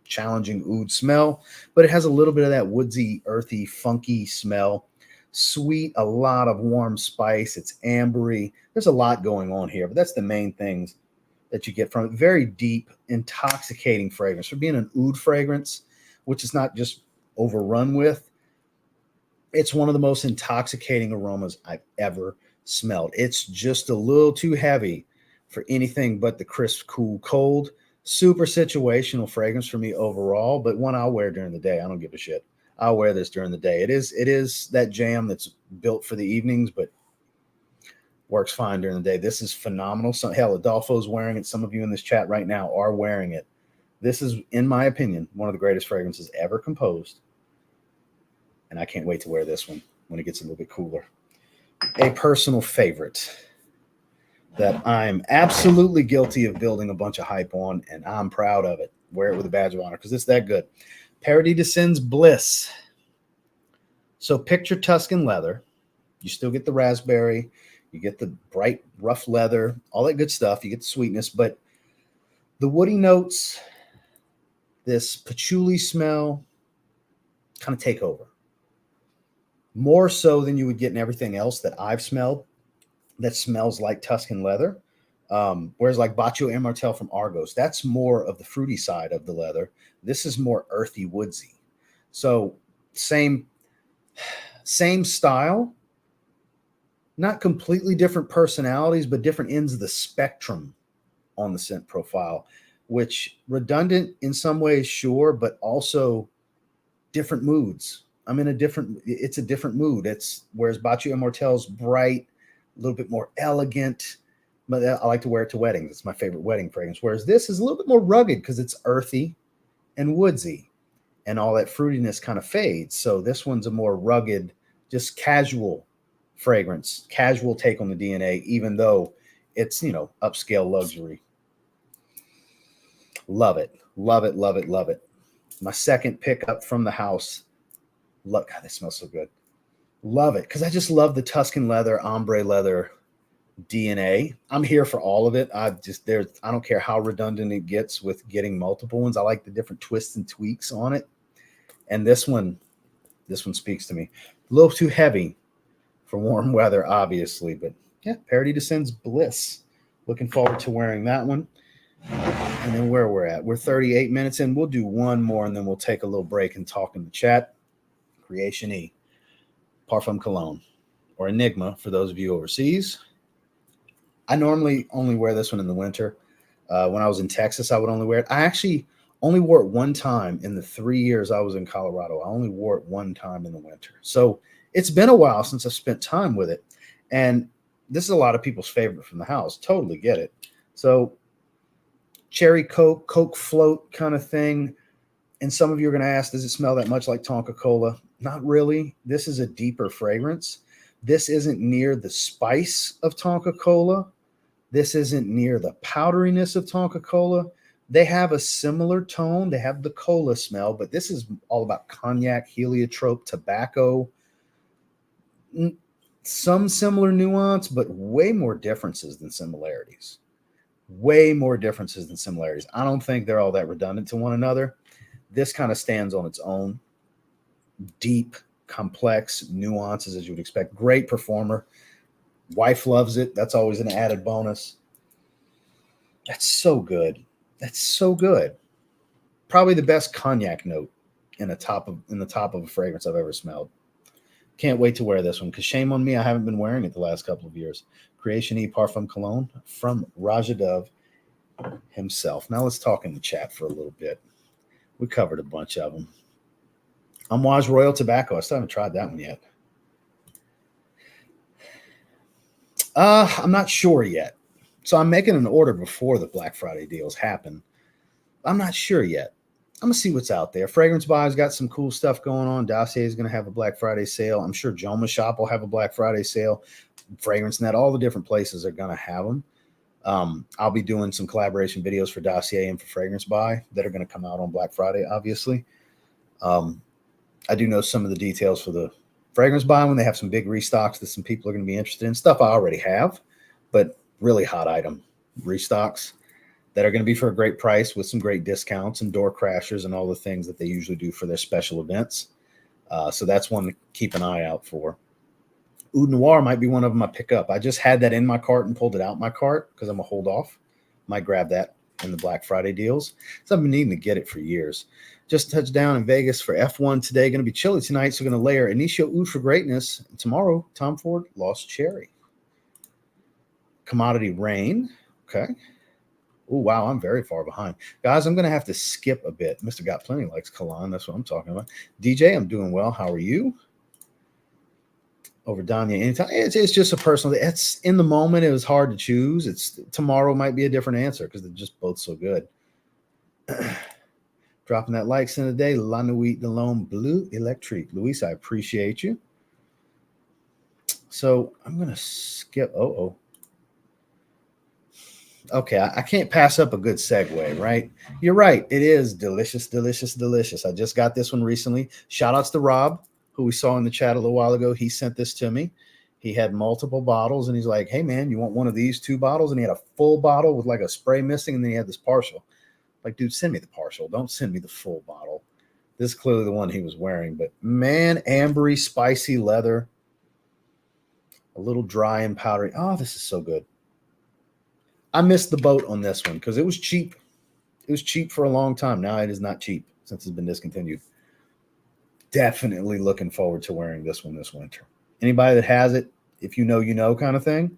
challenging oud smell, but it has a little bit of that woodsy, earthy, funky smell. Sweet, a lot of warm spice. It's ambery. There's a lot going on here, but that's the main things that you get from it. Very deep, intoxicating fragrance. For being an oud fragrance, which is not just overrun with, it's one of the most intoxicating aromas I've ever smelled. It's just a little too heavy for anything but the crisp, cool, cold. Super situational fragrance for me overall, but one I'll wear during the day. I don't give a shit. I'll wear this during the day. It is that jam that's built for the evenings, but works fine during the day. This is phenomenal. Hell, Adolfo's wearing it. Some of you in this chat right now are wearing it. This is, in my opinion, one of the greatest fragrances ever composed. And I can't wait to wear this one when it gets a little bit cooler. A personal favorite that I'm absolutely guilty of building a bunch of hype on, and I'm proud of it. Wear it with a badge of honor because it's that good. Paradis de Sin's Bliss. So picture Tuscan leather. You still get the raspberry. You get the bright, rough leather, all that good stuff. You get the sweetness, but the woody notes, this patchouli smell, kind of take over. More so than you would get in everything else that I've smelled that smells like Tuscan leather. Whereas like Baccio Immortel from Argos, that's more of the fruity side of the leather. This is more earthy, woodsy. So same style, not completely different personalities, but different ends of the spectrum on the scent profile, which redundant in some ways, sure, but also different moods. It's a different mood. Whereas Baccio Immortel's bright, a little bit more elegant, but I like to wear it to weddings. It's my favorite wedding fragrance. Whereas this is a little bit more rugged because it's earthy and woodsy, and all that fruitiness kind of fades. So this one's a more rugged, just casual fragrance, casual take on the DNA, even though it's, upscale luxury. Love it. Love it. Love it. Love it. My second pickup from the house. God, this smells so good. Love it. Because I just love the Tuscan leather, ombre leather DNA. I'm here for all of it. I don't care how redundant it gets with getting multiple ones. I like the different twists and tweaks on it. And this one speaks to me. A little too heavy for warm weather, obviously, but yeah, Paradis de Sin's Bliss. Looking forward to wearing that one. And then where we're at, we're 38 minutes in. We'll do one more, and then we'll take a little break and talk in the chat. Creation E, Parfum Cologne, or Enigma for those of you overseas. I normally only wear this one in the winter. When I was in Texas, I would only wear it. I actually only wore it one time in the 3 years I was in Colorado. I only wore it one time in the winter. So it's been a while since I've spent time with it. And this is a lot of people's favorite from the house. Totally get it. So cherry Coke float kind of thing. And some of you are going to ask, does it smell that much like Tonka Cola? Not really. This is a deeper fragrance. This isn't near the spice of Tonka Cola. This isn't near the powderiness of Tonka Cola. They have a similar tone. They have the cola smell, but this is all about cognac, heliotrope, tobacco. Some similar nuance, but way more differences than similarities. Way more differences than similarities. I don't think they're all that redundant to one another. This kind of stands on its own. Deep, complex nuances as you would expect. Great performer. Wife loves it. That's always an added bonus. That's so good. That's so good. Probably the best cognac note in the top of a fragrance I've ever smelled. Can't wait to wear this one because shame on me, I haven't been wearing it the last couple of years. Creation E Parfum Cologne from Rajadov himself. Now let's talk in the chat for a little bit. We covered a bunch of them. Amouage Royal Tobacco. I still haven't tried that one yet. I'm not sure yet. So I'm making an order before the Black Friday deals happen. I'm not sure yet. I'm going to see what's out there. Fragrance Buy's got some cool stuff going on. Dossier is going to have a Black Friday sale. I'm sure Joma Shop will have a Black Friday sale. Fragrance Net, all the different places are going to have them. I'll be doing some collaboration videos for Dossier and for Fragrance Buy that are going to come out on Black Friday, obviously. I do know some of the details for the Fragrance Buy when they have some big restocks that some people are going to be interested in. Stuff I already have, but really hot item restocks that are going to be for a great price with some great discounts and door crashers and all the things that they usually do for their special events. So that's one to keep an eye out for. Oud Noir might be one of them I pick up. I just had that in my cart and pulled it out my cart because I'm a hold off. Might grab that in the Black Friday deals. So I've been needing to get it for years. Just touched down in Vegas for F1 today. Going to be chilly tonight, so going to layer Inicio Oud for greatness. And tomorrow, Tom Ford Lost Cherry. Commodity Rain. Okay. Oh, wow, I'm very far behind. Guys, I'm going to have to skip a bit. Mr. Got Plenty likes Kalan. That's what I'm talking about. DJ, I'm doing well. How are you? Over Danya anytime. It's just a personal. It's in the moment. It was hard to choose. Tomorrow might be a different answer because they're just both so good. Dropping that likes in a day. La Nuit de l'Homme Bleu Electrique. Luis, I appreciate you. So I'm going to skip. Okay, I can't pass up a good segue, right? You're right. It is delicious, delicious, delicious. I just got this one recently. Shout outs to Rob, who we saw in the chat a little while ago. He sent this to me. He had multiple bottles, and he's like, hey, man, you want one of these 2 bottles? And he had a full bottle with like a spray missing, and then he had this partial. Like, dude, send me the partial. Don't send me the full bottle. This is clearly the one he was wearing. But, man, ambery, spicy leather. A little dry and powdery. Oh, this is so good. I missed the boat on this one because it was cheap. It was cheap for a long time. Now it is not cheap since it's been discontinued. Definitely looking forward to wearing this one this winter. Anybody that has it, if you know kind of thing,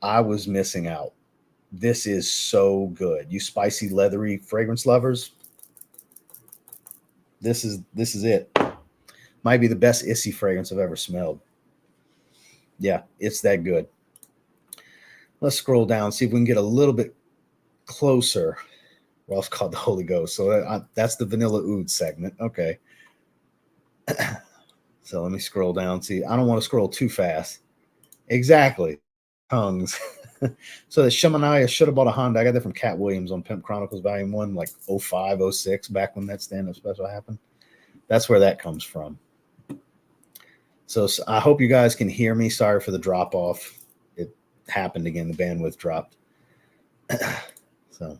I was missing out. This is so good. You spicy, leathery fragrance lovers, this is it. Might be the best Issy fragrance I've ever smelled. Yeah, it's that good. Let's scroll down, see if we can get a little bit closer. Well, it's called the Holy Ghost. So that's the Vanilla Oud segment. Okay. So let me scroll down. See, I don't want to scroll too fast. Exactly. Tongues. So the Shamanaya should have bought a Honda. I got that from Cat Williams on Pimp Chronicles Volume 1, like 05, 06, back when that stand-up special happened. That's where that comes from. So I hope you guys can hear me. Sorry for the drop-off. Happened again. The bandwidth dropped. So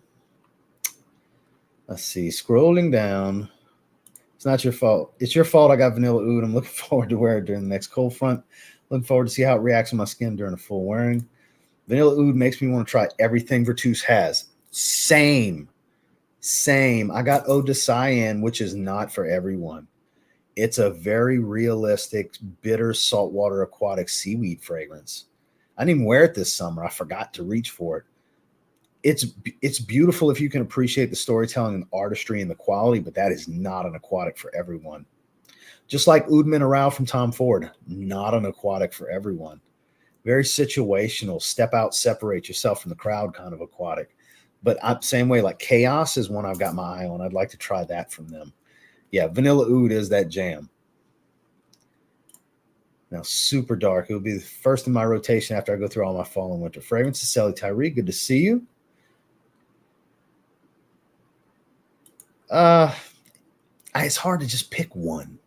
let's see. Scrolling down. It's not your fault. It's your fault I got Vanilla Oud. I'm looking forward to wear it during the next cold front. Looking forward to see how it reacts on my skin during a full wearing. Vanilla Oud makes me want to try everything Virtus has. Same. I got Eau de Cyan, which is not for everyone. It's a very realistic, bitter, saltwater, aquatic seaweed fragrance. I didn't even wear it this summer. I forgot to reach for it. It's beautiful if you can appreciate the storytelling and artistry and the quality, but that is not an aquatic for everyone. Just like Oud Mineral from Tom Ford, not an aquatic for everyone. Very situational, step out, separate yourself from the crowd kind of aquatic. But same way, like Chaos is one I've got my eye on. I'd like to try that from them. Yeah, Vanilla Oud is that jam. Now, super dark. It will be the first in my rotation after I go through all my fall and winter fragrances. Sally Tyree, good to see you. It's hard to just pick one.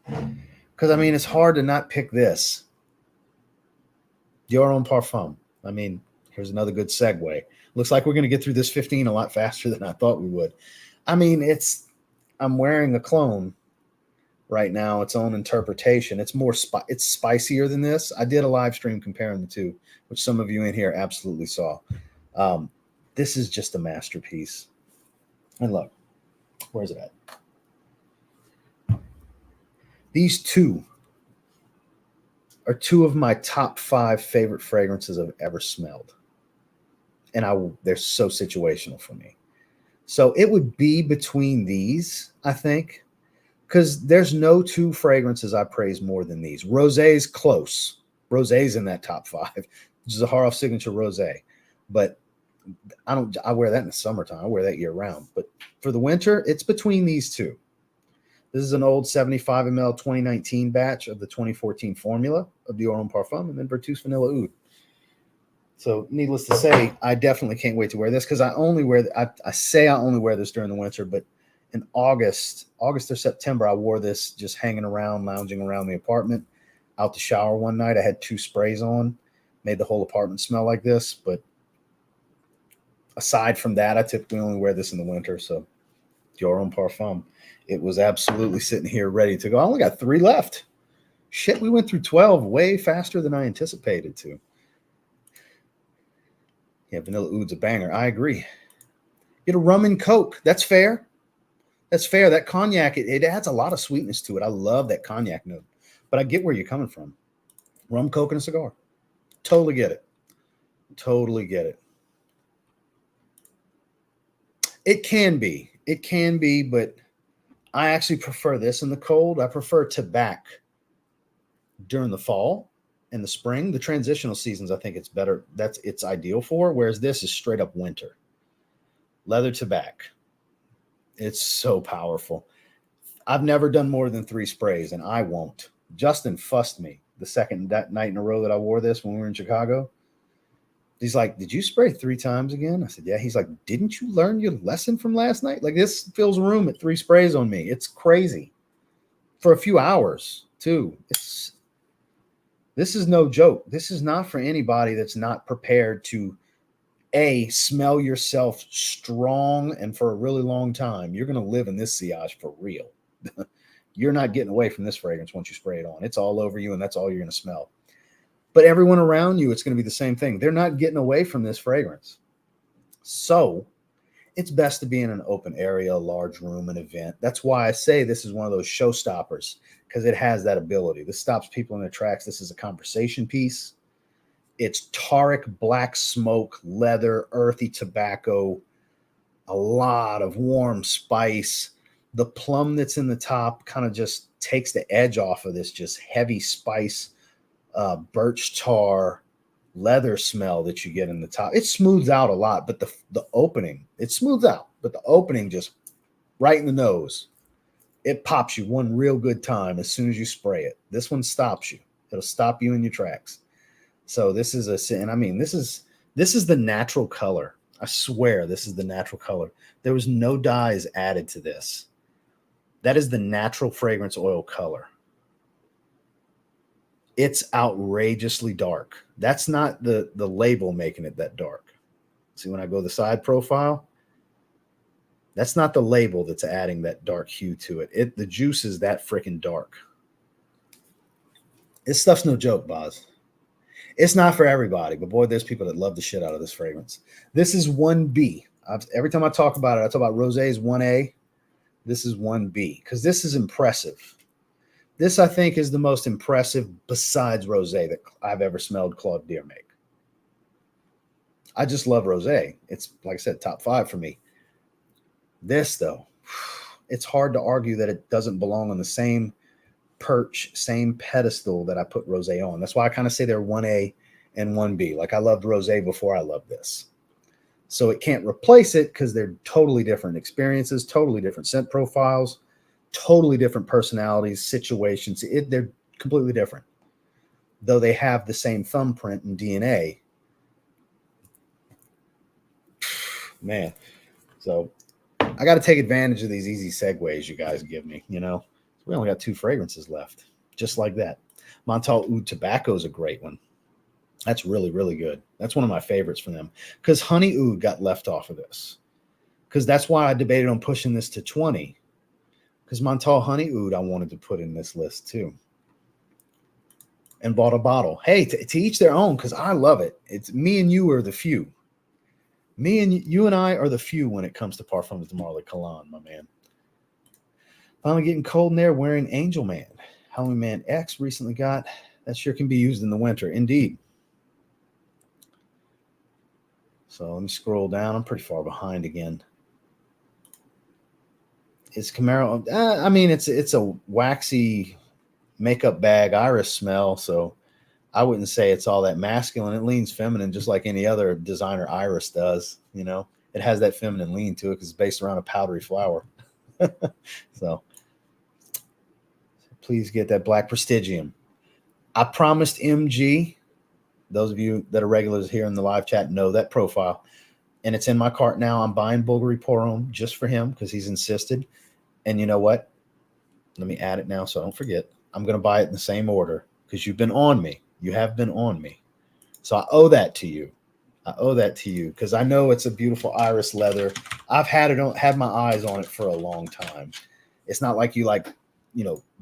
Because, I mean, it's hard to not pick this. Your Own Parfum. I mean, here's another good segue. Looks like we're going to get through this 15 a lot faster than I thought we would. I mean, I'm wearing a clone right now, its own interpretation. It's more it's spicier than this. I did a live stream comparing the two, which some of you in here absolutely saw. This is just a masterpiece. And look, where's it at? These two are 2 of my top 5 favorite fragrances I've ever smelled. And they're so situational for me. So it would be between these, I think, because there's no 2 fragrances I praise more than these. Rosé's close. Rosé's in that top 5. Zaharoff Signature Rosé. But I wear that in the summertime. I wear that year round. But for the winter, it's between these 2. This is an old 75 ml 2019 batch of the 2014 formula of Dior Homme Parfum, and then Virtus Vanilla Oud. So needless to say, I definitely can't wait to wear this because I only wear this during the winter, but in August or September, I wore this just hanging around, lounging around the apartment. out the shower one night. I had 2 sprays on, made the whole apartment smell like this. But aside from that, I typically only wear this in the winter. So your own parfum. It was absolutely sitting here ready to go. I only got 3 left. Shit, we went through 12 way faster than I anticipated to. Yeah, Vanilla Oud's a banger. I agree. Get a rum and Coke. That's fair. That's fair. That cognac, it adds a lot of sweetness to it. I love that cognac note. But I get where you're coming from. Rum, Coke, and a cigar. Totally get it. Totally get it. It can be. It can be, but I actually prefer this in the cold. I prefer tobacco during the fall and the spring. The transitional seasons, I think it's better. It's ideal for, whereas this is straight up winter. Leather tobacco. It's so powerful. I've never done more than 3 sprays, and I won't. Justin fussed me the second night in a row that I wore this when we were in Chicago. He's like, did you spray 3 times again? I said, yeah. He's like, didn't you learn your lesson from last night? Like, this fills a room at 3 sprays on me. It's crazy. For a few hours, too. This is no joke. This is not for anybody that's not prepared to, A, smell yourself strong and for a really long time. You're going to live in this sillage for real. You're not getting away from this fragrance once you spray it on. It's all over you, and that's all you're going to smell. But everyone around you, it's going to be the same thing. They're not getting away from this fragrance. So it's best to be in an open area, a large room, an event. That's why I say this is one of those showstoppers, because it has that ability. This stops people in their tracks. This is a conversation piece. It's taric, black smoke, leather, earthy tobacco, a lot of warm spice. The plum that's in the top kind of just takes the edge off of this just heavy spice, birch tar, leather smell that you get in the top. It smooths out a lot, but the opening, it smooths out, but the opening just right in the nose. It pops you one real good time as soon as you spray it. This one stops you. It'll stop you in your tracks. So this is this is the natural color. I swear this is the natural color. There was no dyes added to this. That is the natural fragrance oil color. It's outrageously dark. That's not the label making it that dark. See, when I go the side profile, that's not the label that's adding that dark hue to it. The juice is that freaking dark. This stuff's no joke, Boz. It's not for everybody, but boy, there's people that love the shit out of this fragrance. This is 1B. Every time I talk about it, I talk about Rosé 1A. This is 1B because this is impressive. This, I think, is the most impressive besides Rosé that I've ever smelled Claude Deer make. I just love Rosé. It's, like I said, top 5 for me. This, though, it's hard to argue that it doesn't belong on the same perch, same pedestal that I put Rosé on. That's why I kind of say they're 1A and 1B. Like, I loved Rosé before I loved this. So it can't replace it because they're totally different experiences, totally different scent profiles, totally different personalities, situations. They're completely different. Though they have the same thumbprint and DNA. Man. So I got to take advantage of these easy segues you guys give me, you know. We only got 2 fragrances left. Just like that. Montal Oud Tobacco is a great one. That's really, really good. That's one of my favorites from them. Because Honey Oud got left off of this. Because that's why I debated on pushing this to 20. Because Montal Honey Oud I wanted to put in this list too. And bought a bottle. Hey, to each their own, because I love it. It's me and you are the few. You and I are the few when it comes to Parfums de Marly Cologne, my man. Finally getting cold in there wearing Angel Man. Halloween Man X recently got. That sure can be used in the winter. Indeed. So let me scroll down. I'm pretty far behind again. It's Camaro. I mean, it's a waxy makeup bag iris smell. So I wouldn't say it's all that masculine. It leans feminine just like any other designer iris does. You know, it has that feminine lean to it because it's based around a powdery flower. So please get that Black Prestigium. I promised MG. Those of you that are regulars here in the live chat know that profile. And it's in my cart now. I'm buying Bulgari Porum just for him because he's insisted. And you know what? Let me add it now so I don't forget. I'm going to buy it in the same order. because you've been on me. You have been on me. So I owe that to you. I owe that to you because I know it's a beautiful iris leather. I've had my eyes on it for a long time. It's not like you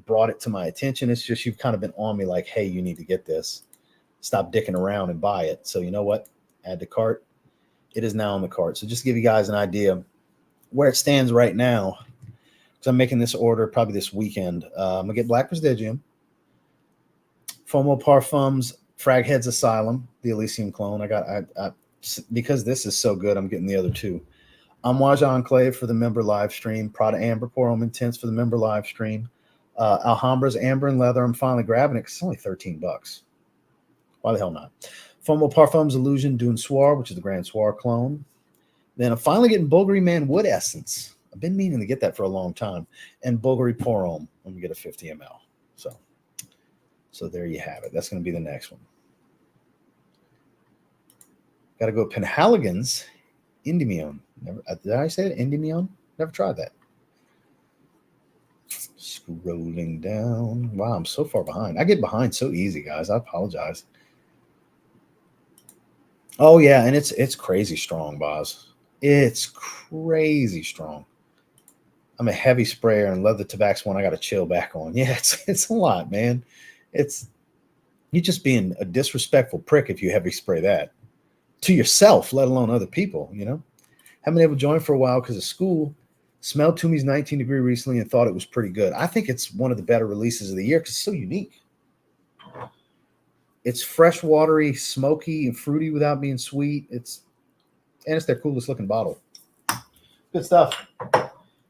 brought it to my attention. It's just you've kind of been on me like, hey, you need to get this. Stop dicking around and buy it. So you know what? Add to cart. It is now on the cart. So just to give you guys an idea where it stands right now, because I'm making this order probably this weekend. I'm gonna get Black Prestigium, Fomo Parfums, Fragheads Asylum, the Elysium clone. I because this is so good, I'm getting the other two. Amouage Enclave for the member live stream. Prada Amber Pour Homme Intense for the member live stream. Alhambra's Amber and Leather. I'm finally grabbing it because it's only $13. Why the hell not? Fomo Parfums Illusion Dune Soir, which is the Grand Soir clone. Then I'm finally getting Bulgari Man Wood Essence. I've been meaning to get that for a long time. And Bulgari Pour Homme. I'm going to get a 50 ml. So there you have it. That's going to be the next one. Got to go Penhaligon's Endymion. Did I say it? Endymion? Never tried that. Scrolling down. Wow, I'm so far behind. I get behind so easy, guys. I apologize. Oh, yeah, and it's crazy strong, Boz. It's crazy strong. I'm a heavy sprayer, and Leather Tobacco's one I got to chill back on. Yeah, it's a lot, man. You're just being a disrespectful prick if you heavy spray that to yourself, let alone other people, you know? Haven't been able to join for a while because of school. Smelled Toomey's 19 Degree recently and thought it was pretty good. I think it's one of the better releases of the year because it's so unique. It's fresh, watery, smoky, and fruity without being sweet. It's their coolest looking bottle. Good stuff.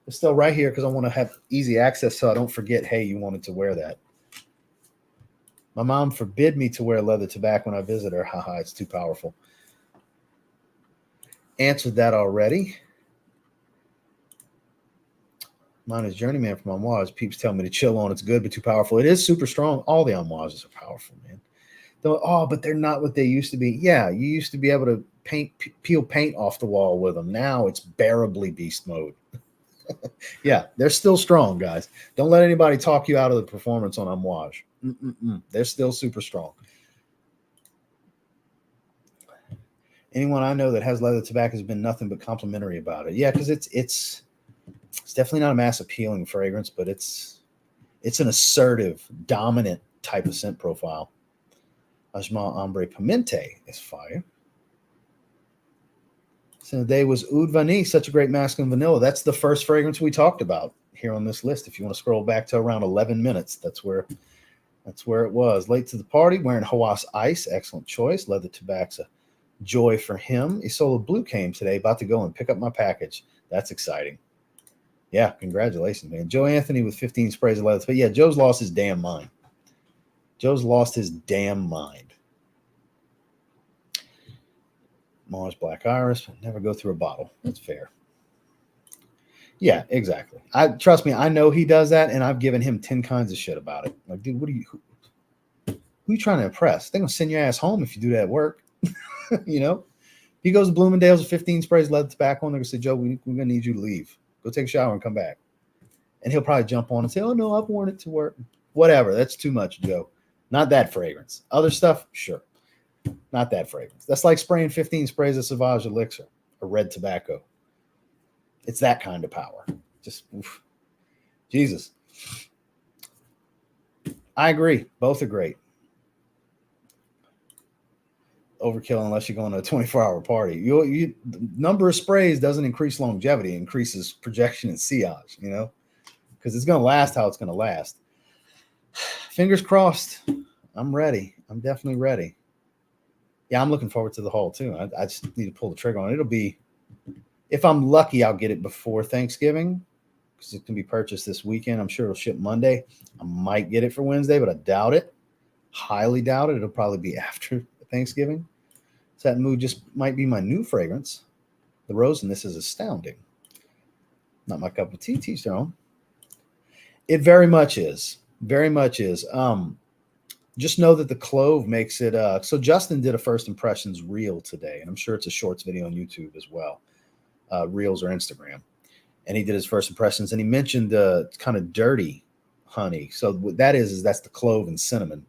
It's still right here because I want to have easy access so I don't forget, hey, you wanted to wear that. My mom forbid me to wear Leather Tobacco when I visit her. Haha, it's too powerful. Answered that already. Mine is Journeyman from Amouage. Peeps tell me to chill on. It's good, but too powerful. It is super strong. All the Amouages are powerful, man. But they're not what they used to be. Yeah, you used to be able to peel paint off the wall with them. Now it's bearably beast mode. Yeah, they're still strong, guys. Don't let anybody talk you out of the performance on Amouage. They're still super strong. Anyone I know that has Leather Tobacco has been nothing but complimentary about it. Yeah, because it's definitely not a mass appealing fragrance, but it's an assertive, dominant type of scent profile. Ajmal Ombre Pimente is fire. So today was Oud Vanille, such a great masculine vanilla. That's the first fragrance we talked about here on this list. If you want to scroll back to around 11 minutes, that's where it was. Late to the party, wearing Hawas Ice, excellent choice. Leather Tobacco, joy for him. Isola Blue came today, about to go and pick up my package. That's exciting. Yeah, congratulations, man. Joe Anthony with 15 sprays of leather. But yeah, Joe's lost his damn mind. Mars Black Iris, never go through a bottle. That's fair. Yeah, exactly. Trust me, I know he does that, and I've given him 10 kinds of shit about it. Like, dude, who are you trying to impress? They're gonna send your ass home if you do that work. You know? He goes to Bloomingdale's with 15 sprays of leather tobacco, and they're gonna say, Joe, we're gonna need you to leave. Go take a shower and come back. And he'll probably jump on and say, oh no, I've worn it to work. Whatever, that's too much, Joe. Not that fragrance. Other stuff, sure. Not that fragrance. That's like spraying 15 sprays of Sauvage Elixir or red tobacco. It's that kind of power. Just, oof. Jesus. I agree. Both are great. Overkill unless you're going to a 24-hour party. The number of sprays doesn't increase longevity. It increases projection and sillage, you know, because it's going to last how it's going to last. Fingers crossed. I'm ready. I'm definitely ready. Yeah, I'm looking forward to the haul too. I just need to pull the trigger on it. It'll be, if I'm lucky, I'll get it before Thanksgiving because it can be purchased this weekend. I'm sure it'll ship Monday. I might get it for Wednesday, but I doubt it. Highly doubt it. It'll probably be after Thanksgiving. So that mood just might be my new fragrance. The rose in this is astounding. Not my cup of tea, teach their own. It very much is. Very much is. Just know that the clove makes it. So Justin did a first impressions reel today, and I'm sure it's a shorts video on YouTube as well, reels or Instagram. And he did his first impressions, and he mentioned kind of dirty honey. So what that is that's the clove and cinnamon.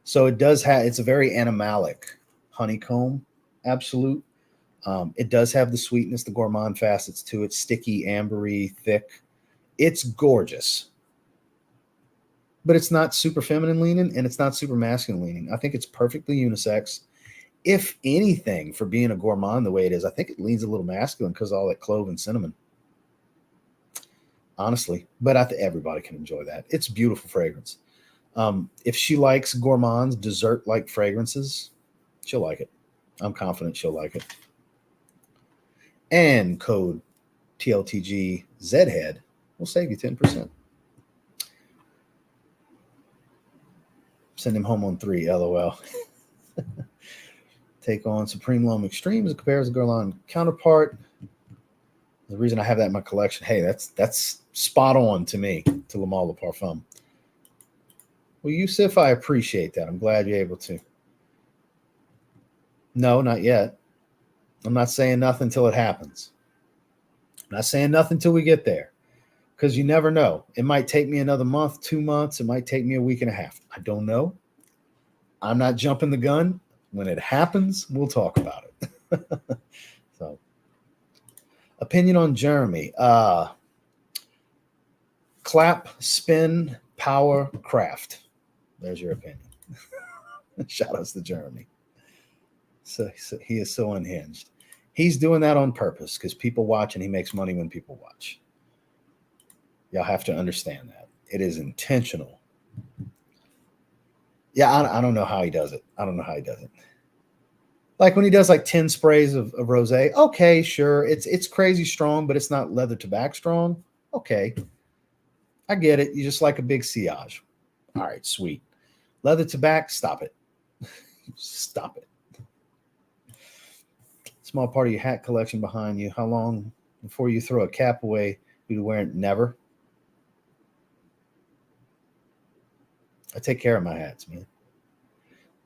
So it does have, it's a very animalic honeycomb absolute. It does have the sweetness, the gourmand facets to it, sticky, ambery, thick. It's gorgeous, but it's not super feminine leaning and it's not super masculine leaning. I think it's perfectly unisex. If anything, for being a gourmand the way it is, I think it leans a little masculine because all that clove and cinnamon. Honestly, but I think everybody can enjoy that. It's beautiful fragrance. If she likes gourmands, dessert-like fragrances, she'll like it. I'm confident she'll like it. And code TLTG ZHead will save you 10%. Send him home on 3, LOL. Take on Supreme L'Homme Extreme as it compares to Guerlain counterpart. The reason I have that in my collection, hey, that's spot on to me, to Le Male Parfum. Well, Yusuf, I appreciate that. I'm glad you're able to. No, not yet. I'm not saying nothing until it happens. I'm not saying nothing until we get there, because you never know. It might take me another month, 2 months. It might take me a week and a half. I don't know. I'm not jumping the gun. When it happens, we'll talk about it. So, opinion on Jeremy. Clap, spin, power, craft. There's your opinion. Shout outs to Jeremy. So he is so unhinged. He's doing that on purpose because people watch and he makes money when people watch. Y'all have to understand that. It is intentional. Yeah, I don't know how he does it. I don't know how he does it. Like when he does like 10 sprays of rosé, okay, sure. It's crazy strong, but it's not leather tobacco strong. Okay. I get it. You just like a big sillage. All right, sweet. Leather tobacco, stop it. Stop it. Small part of your hat collection behind you. How long before you throw a cap away do you wear it? Never. I take care of my hats, man.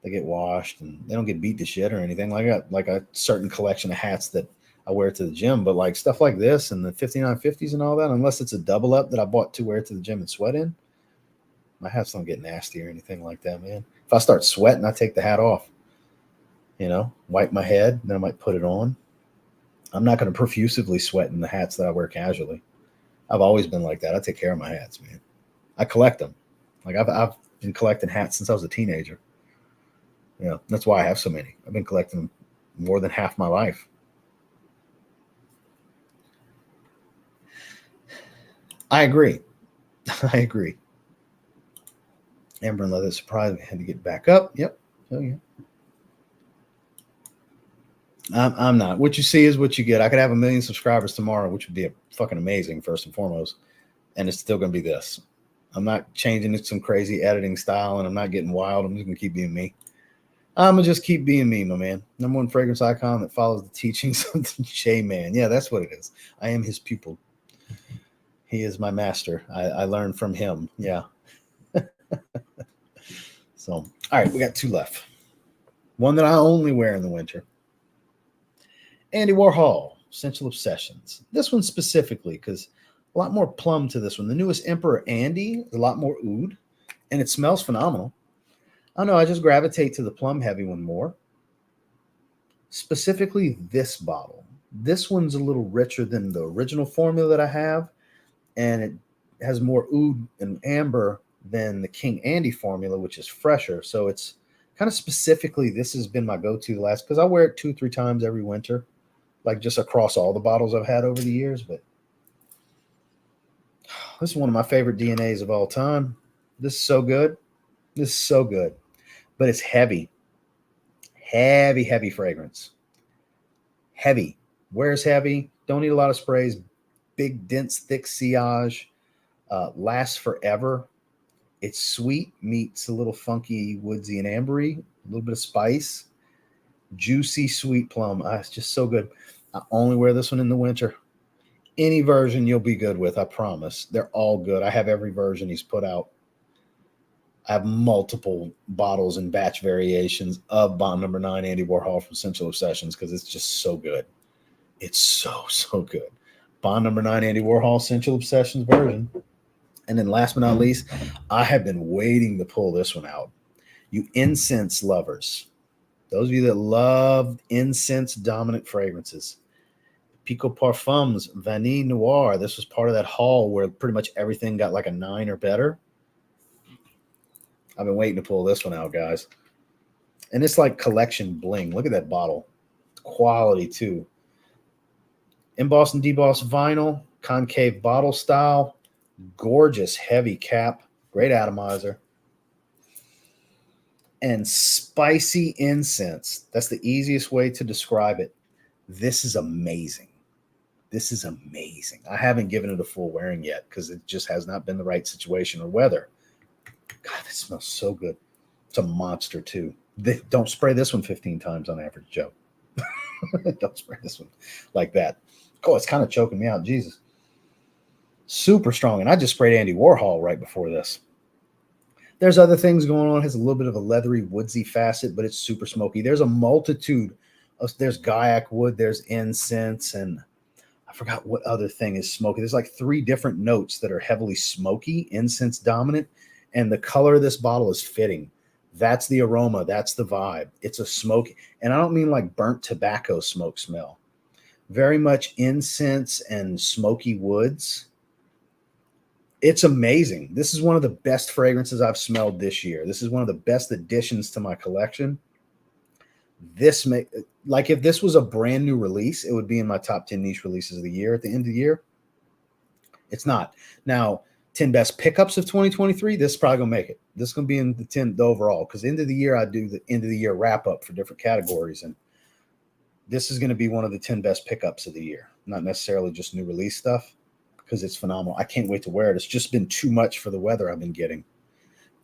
They get washed and they don't get beat to shit or anything. Like I got like a certain collection of hats that I wear to the gym, but like stuff like this and the 5950s and all that, unless it's a double up that I bought to wear to the gym and sweat in, my hats don't get nasty or anything like that, man. If I start sweating, I take the hat off. You know, wipe my head, then I might put it on. I'm not going to profusively sweat in the hats that I wear casually. I've always been like that. I take care of my hats, man. I collect them. Like I've been collecting hats since I was a teenager. You know, that's why I have so many. I've been collecting them more than half my life. I agree. I agree. Amber and leather surprise. We had to get back up. Yep. Oh yeah. I'm not. What you see is what you get. I could have 1 million subscribers tomorrow, which would be fucking amazing, first and foremost. And it's still going to be this. I'm not changing it to some crazy editing style, and I'm not getting wild. I'm just going to keep being me. I'm going to just keep being me, my man. #1 fragrance icon that follows the teachings of the J-Man. Yeah, that's what it is. I am his pupil. He is my master. I learned from him. Yeah. So, all right, we got 2 left. One that I only wear in the winter. Andy Warhol, Essential Obsessions. This one specifically, because a lot more plum to this one. The newest Emperor Andy is a lot more oud, and it smells phenomenal. I don't know, I just gravitate to the plum heavy one more. Specifically this bottle. This one's a little richer than the original formula that I have, and it has more oud and amber than the King Andy formula, which is fresher. So it's kind of specifically, this has been my go-to the last, because I wear it 2-3 times every winter, like just across all the bottles I've had over the years. But this is one of my favorite DNAs of all time. This is so good. This is so good. But it's heavy. Heavy, heavy fragrance. Heavy. Wears heavy. Don't need a lot of sprays. Big, dense, thick sillage. Lasts forever. It's sweet, meets a little funky, woodsy, and ambery. A little bit of spice. Juicy, sweet plum. It's just so good. I only wear this one in the winter. Any version you'll be good with, I promise. They're all good. I have every version he's put out. I have multiple bottles and batch variations of Bond No. 9 Andy Warhol from Essential Obsessions because it's just so good. It's so, so good. Bond No. 9 Andy Warhol Essential Obsessions version. And then last but not least, I have been waiting to pull this one out. You incense lovers, those of you that love incense dominant fragrances. Pico Parfums Vanille Noir. This was part of that haul where pretty much everything got like a 9 or better. I've been waiting to pull this one out, guys. And it's like collection bling. Look at that bottle. Quality too. Embossed and debossed vinyl, concave bottle style, gorgeous heavy cap, great atomizer, and spicy incense. That's the easiest way to describe it. This is amazing. This is amazing. I haven't given it a full wearing yet because it just has not been the right situation or weather. God, it smells so good. It's a monster too. Don't spray this one 15 times on average, Joe. Don't spray this one like that. Oh, it's kind of choking me out. Jesus. Super strong. And I just sprayed Andy Warhol right before this. There's other things going on. It has a little bit of a leathery, woodsy facet, but it's super smoky. There's a multitude of, there's Gaiac wood, there's incense, and I forgot what other thing is smoky. There's like 3 different notes that are heavily smoky, incense dominant, and the color of this bottle is fitting. That's the aroma. That's the vibe. It's a smoky, and I don't mean like burnt tobacco smoke smell. Very much incense and smoky woods. It's amazing. This is one of the best fragrances I've smelled this year. This is one of the best additions to my collection. This like if this was a brand new release, it would be in my top 10 niche releases of the year at the end of the year. It's not. Now, 10 best pickups of 2023, this is probably going to make it. This is going to be in the 10 the overall, because end of the year, I do the end of the year wrap up for different categories. And this is going to be one of the 10 best pickups of the year. Not necessarily just new release stuff, because it's phenomenal. I can't wait to wear it. It's just been too much for the weather I've been getting,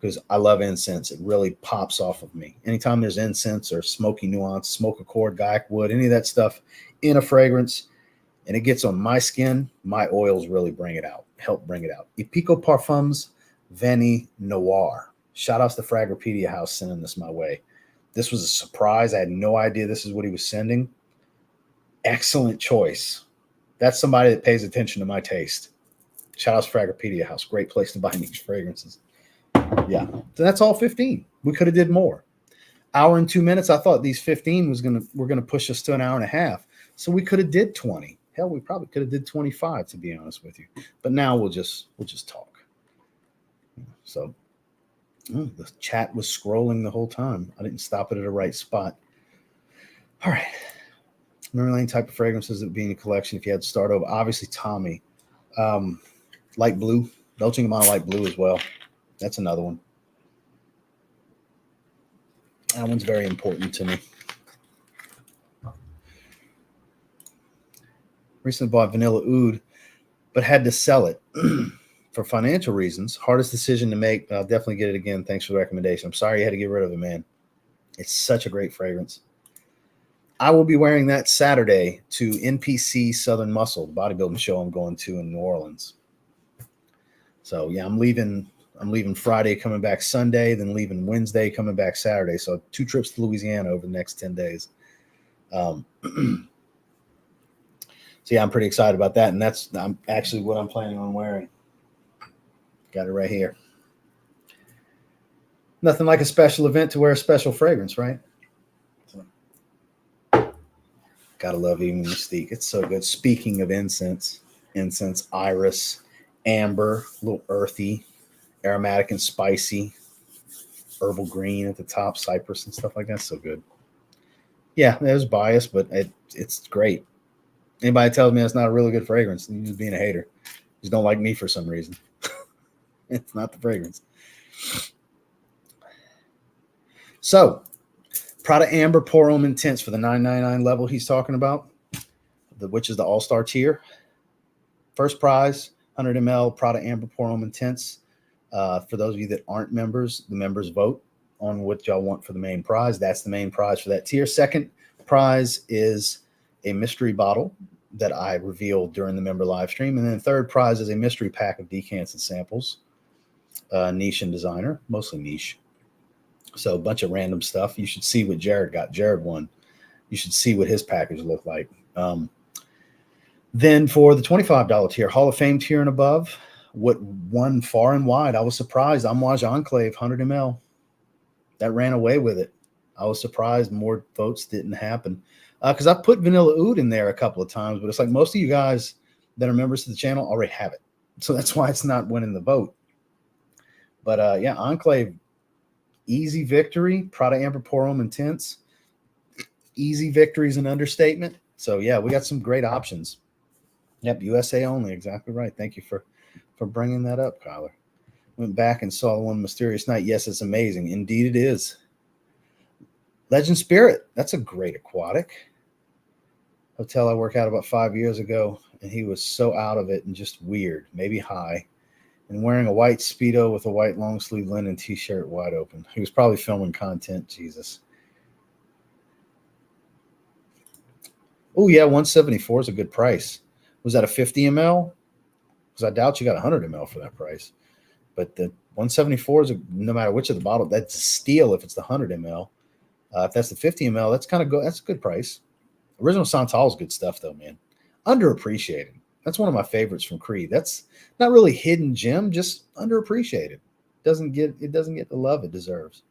because I love incense. It really pops off of me. Anytime there's incense or smoky nuance, smoke accord, Gaiac wood, any of that stuff in a fragrance, and it gets on my skin, my oils really bring it out, help bring it out. Pico Parfums Vanille Noir. Shout outs to Fragorpedia House sending this my way. This was a surprise. I had no idea this is what he was sending. Excellent choice. That's somebody that pays attention to my taste. Shout outs to Fragorpedia House. Great place to buy niche fragrances. Yeah. So that's all 15. We could have did more. Hour and 2 minutes. I thought these 15 were gonna push us to an hour and a half. So we could have did 20. Hell, we probably could have did 25, to be honest with you. But now we'll just talk. So the chat was scrolling the whole time. I didn't stop it at the right spot. All right. Remember any type of fragrances that would be in your collection if you had to start over? Obviously, Tommy. Light blue. Dolce & Gabbana light blue as well. That's another one. That one's very important to me. Recently bought Vanilla Oud, but had to sell it for financial reasons. Hardest decision to make, but I'll definitely get it again. Thanks for the recommendation. I'm sorry you had to get rid of it, man. It's such a great fragrance. I will be wearing that Saturday to NPC Southern Muscle, the bodybuilding show I'm going to in New Orleans. So yeah, I'm leaving Friday, coming back Sunday, then leaving Wednesday, coming back Saturday. So 2 trips to Louisiana over the next 10 days. So yeah, I'm pretty excited about that. And that's actually what I'm planning on wearing. Got it right here. Nothing like a special event to wear a special fragrance, right? So, gotta love eating Mystique. It's so good. Speaking of incense, iris, amber, a little earthy, aromatic and spicy, herbal green at the top, cypress and stuff like that. So good. Yeah, there's bias, but it's great. Anybody tells me it's not a really good fragrance, you're just being a hater. You just don't like me for some reason. It's not the fragrance. So, Prada Amber Pour Homme Intense for the $9.99 level he's talking about, which is the all-star tier. First prize, 100 ml Prada Amber Pour Homme Intense. For those of you that aren't members, the members vote on what y'all want for the main prize. That's the main prize for that tier. Second prize is a mystery bottle that I revealed during the member live stream. And then third prize is a mystery pack of decants and samples. Niche and designer, mostly niche. So a bunch of random stuff. You should see what Jared got. Jared won. You should see what his package looked like. Then for the $25 tier, Hall of Fame tier and above, what won far and wide, I was surprised. Amouage Enclave, 100 ml. That ran away with it. I was surprised more votes didn't happen because I put Vanilla Oud in there a couple of times, but it's like most of you guys that are members of the channel already have it. So that's why it's not winning the vote. But yeah, Enclave, easy victory. Prada Amber Porum Intense. Easy victory is an understatement. So yeah, we got some great options. Yep, USA only. Exactly right. Thank you for bringing that up, Kyler. Went back and saw the one Mysterious Night. Yes, it's amazing. Indeed it is. Legend Spirit. That's a great aquatic. Hotel I worked out about 5 years ago, and he was so out of it and just weird, maybe high, and wearing a white Speedo with a white long sleeve linen t-shirt wide open. He was probably filming content. Jesus. Oh, yeah, 174 is a good price. Was that a 50 ml? Because I doubt you got 100 ml for that price. But the 174 is, no matter which of the bottle, that's a steal if it's the 100 ml. If that's the 50 ml, that's kind of good. That's a good price. Original Santal is good stuff, though, man. Underappreciated. That's one of my favorites from Creed. That's not really hidden gem, just underappreciated. Doesn't get the love it deserves.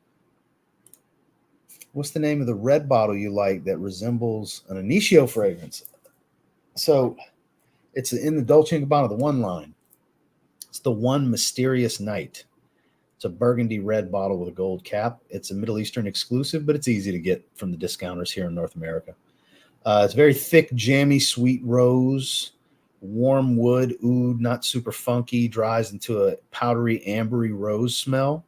What's the name of the red bottle you like that resembles an Initio fragrance? So it's in the Dolce & Gabbana, the one line. It's the One Mysterious Night. It's a burgundy red bottle with a gold cap. It's a Middle Eastern exclusive, but it's easy to get from the discounters here in North America. It's very thick, jammy, sweet rose, warm wood, oud, not super funky, dries into a powdery, ambery rose smell.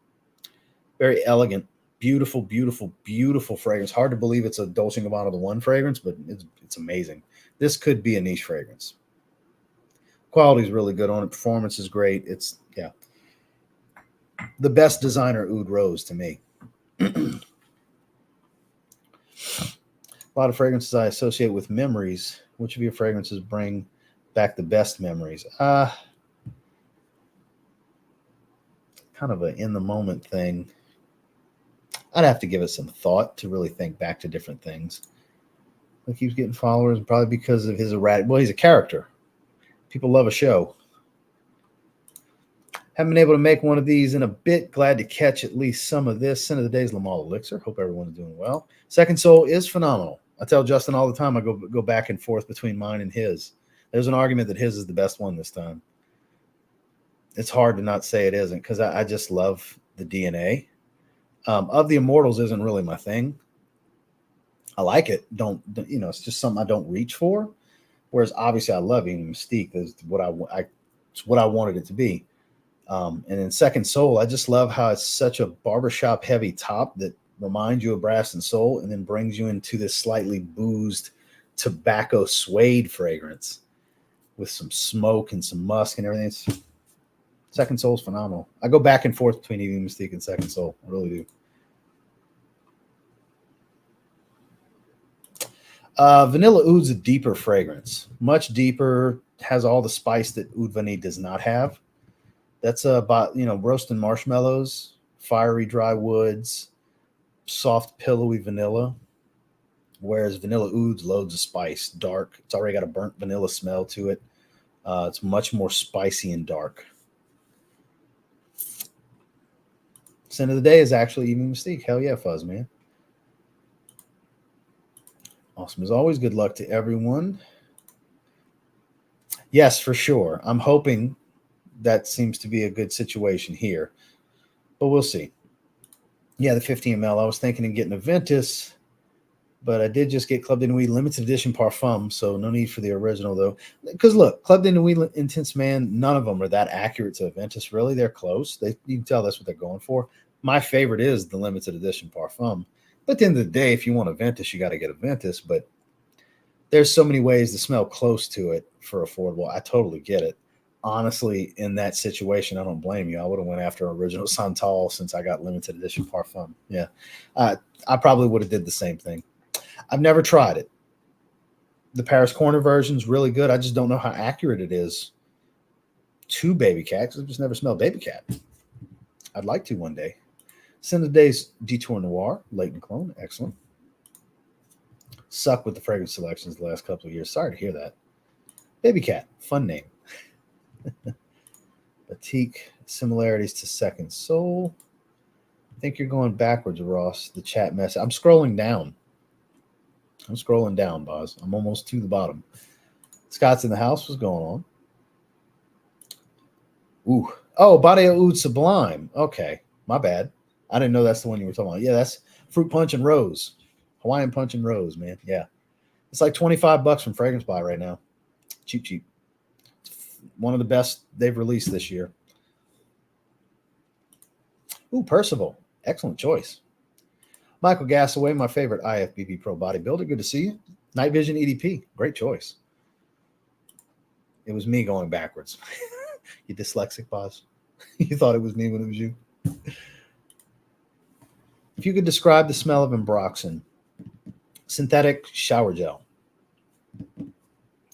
Very elegant, beautiful, beautiful, beautiful fragrance. Hard to believe it's a Dolce & Gabbana the one fragrance, but it's amazing. This could be a niche fragrance. Quality is really good on it. Performance is great. It's, yeah, the best designer oud rose to me. A lot of fragrances I associate with memories. Which of your fragrances bring back the best memories? Kind of an in the moment thing. I'd have to give it some thought to really think back to different things. He keeps getting followers, probably because of his erratic. Well, he's a character. People love a show. Haven't been able to make one of these in a bit. Glad to catch at least some of this. Scent of the Day's Lamal Elixir. Hope everyone's doing well. Second Soul is phenomenal. I tell Justin all the time I go back and forth between mine and his. There's an argument that his is the best one this time. It's hard to not say it isn't because I just love the DNA. Of the Immortals isn't really my thing. I like it. It's just something I don't reach for. Whereas obviously I love eating Mystique. That's it's what I wanted it to be. And in Second Soul, I just love how it's such a barbershop heavy top that reminds you of Brass and Soul and then brings you into this slightly boozed tobacco suede fragrance with some smoke and some musk and everything. Second Soul is phenomenal. I go back and forth between eating Mystique and Second Soul. I really do. Vanilla Oud's a deeper fragrance, much deeper, has all the spice that Oud Vanille does not have. That's about, roasting marshmallows, fiery dry woods, soft pillowy vanilla. Whereas Vanilla Oud's loads of spice, dark. It's already got a burnt vanilla smell to it. It's much more spicy and dark. Scent of the Day is actually Evening Mystique. Hell yeah, Fuzz, man. Awesome. As always, good luck to everyone. Yes, for sure. I'm hoping that seems to be a good situation here, but we'll see. Yeah, the 15 ml. I was thinking of getting a Ventus, but I did just get Club de Nuit limited edition Parfum, so no need for the original though. Because look, Club de Nuit Intense Man, none of them are that accurate to a Ventus. Really, they're close. You can tell that's what they're going for. My favorite is the limited edition Parfum. But at the end of the day, if you want a Ventus, you got to get a Ventus. But there's so many ways to smell close to it for affordable. I totally get it. Honestly, in that situation, I don't blame you. I would have went after original Santal since I got limited edition Parfum. Yeah, I probably would have did the same thing. I've never tried it. The Paris Corner version is really good. I just don't know how accurate it is to Baby Cat because I've just never smelled Baby Cat. I'd like to one day. Scent of the Day's Detour Noir, Latent Clone, excellent. Suck with the fragrance selections the last couple of years. Sorry to hear that. Baby Cat, fun name. Batik, similarities to Second Soul. I think you're going backwards, Ross. The chat mess. I'm scrolling down. I'm scrolling down, Boz. I'm almost to the bottom. Scott's in the house. What's going on? Ooh. Oh, Body Oud Sublime. Okay. My bad. I didn't know that's the one you were talking about. Yeah, that's Fruit Punch and Rose. Hawaiian Punch and Rose, man. Yeah. It's like $25 from Fragrance Buy right now. Cheap, cheap. One of the best they've released this year. Ooh, Percival. Excellent choice. Michael Gassaway, my favorite IFBB Pro bodybuilder. Good to see you. Night Vision EDP. Great choice. It was me going backwards. You dyslexic, boss. You thought it was me when it was you. If you could describe the smell of Ambroxan, synthetic shower gel.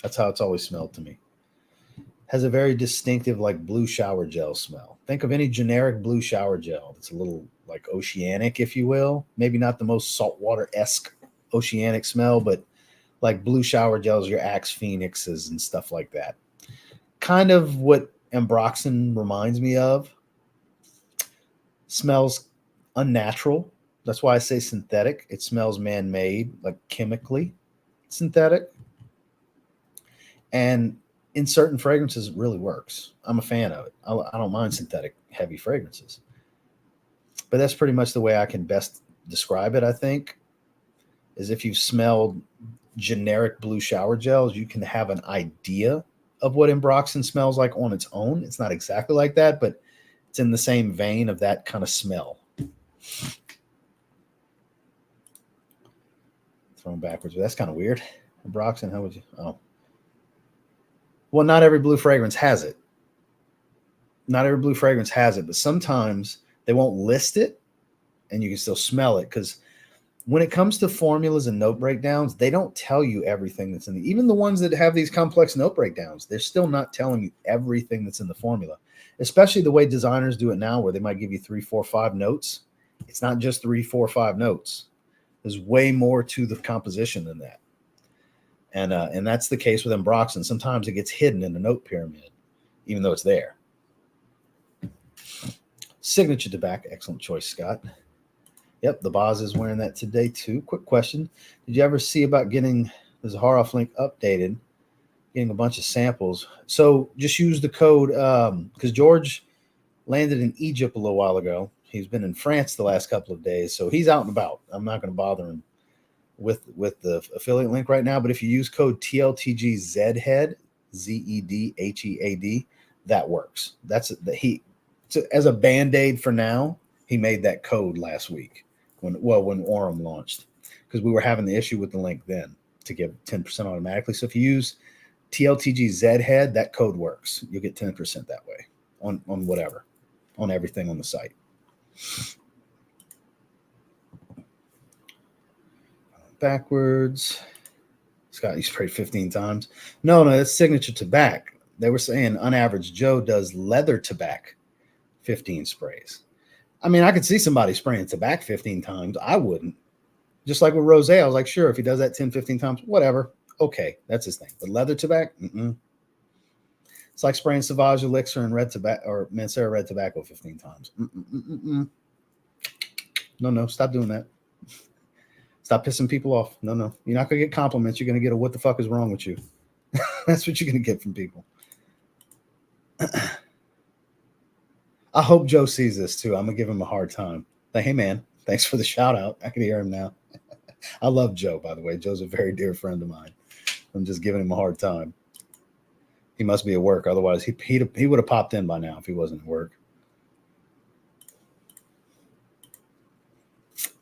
That's how it's always smelled to me. Has a very distinctive, like blue shower gel smell. Think of any generic blue shower gel. It's a little like oceanic, if you will. Maybe not the most saltwater-esque oceanic smell, but like blue shower gels, your Axe Phoenixes and stuff like that. Kind of what Ambroxan reminds me of. Smells unnatural. That's why I say synthetic. It smells man-made, like chemically synthetic. And in certain fragrances, it really works. I'm a fan of it. I don't mind synthetic heavy fragrances. But that's pretty much the way I can best describe it, I think, is if you've smelled generic blue shower gels, you can have an idea of what Ambroxan smells like on its own. It's not exactly like that, but it's in the same vein of that kind of smell. Thrown backwards. That's kind of weird. Ambroxan, how would you? Oh. Well, not every blue fragrance has it. Not every blue fragrance has it, but sometimes they won't list it and you can still smell it, because when it comes to formulas and note breakdowns, they don't tell you everything that's in the, even the ones that have these complex note breakdowns, they're still not telling you everything that's in the formula, especially the way designers do it now, where they might give you 3, 4, 5 notes. It's not just 3, 4, 5 notes. There's way more to the composition than that. And that's the case with Ambroxan. Sometimes it gets hidden in the note pyramid, even though it's there. Signature tobacco. Excellent choice, Scott. Yep, the Boz is wearing that today too. Quick question. Did you ever see about getting the Zaharoff link updated, getting a bunch of samples? So just use the code, because George landed in Egypt a little while ago. He's been in France the last couple of days, so he's out and about. I'm not going to bother him with the affiliate link right now, but if you use code TLTG ZHEAD, ZEDHEAD, that works. That's the as a band-aid for now. He made that code last week when Orem launched, because we were having the issue with the link then to give 10% automatically. So if you use TLTG ZHEAD, that code works. You'll get 10% that way on whatever, on everything on the site. Backwards. Scott, you sprayed 15 times. No, that's signature tobacco. They were saying on average, Joe does leather tobacco 15 sprays. I mean, I could see somebody spraying tobacco 15 times. I wouldn't. Just like with Rose, I was like, sure, if he does that 10, 15 times, whatever. Okay, that's his thing. But leather tobacco, it's like spraying Sauvage Elixir and red tobacco or Mancera red tobacco 15 times. No, stop doing that. Stop pissing people off. No. You're not going to get compliments. You're going to get a what the fuck is wrong with you. That's what you're going to get from people. I hope Joe sees this too. I'm going to give him a hard time. Hey, man, thanks for the shout out. I can hear him now. I love Joe, by the way. Joe's a very dear friend of mine. I'm just giving him a hard time. He must be at work. Otherwise, he would have popped in by now if he wasn't at work.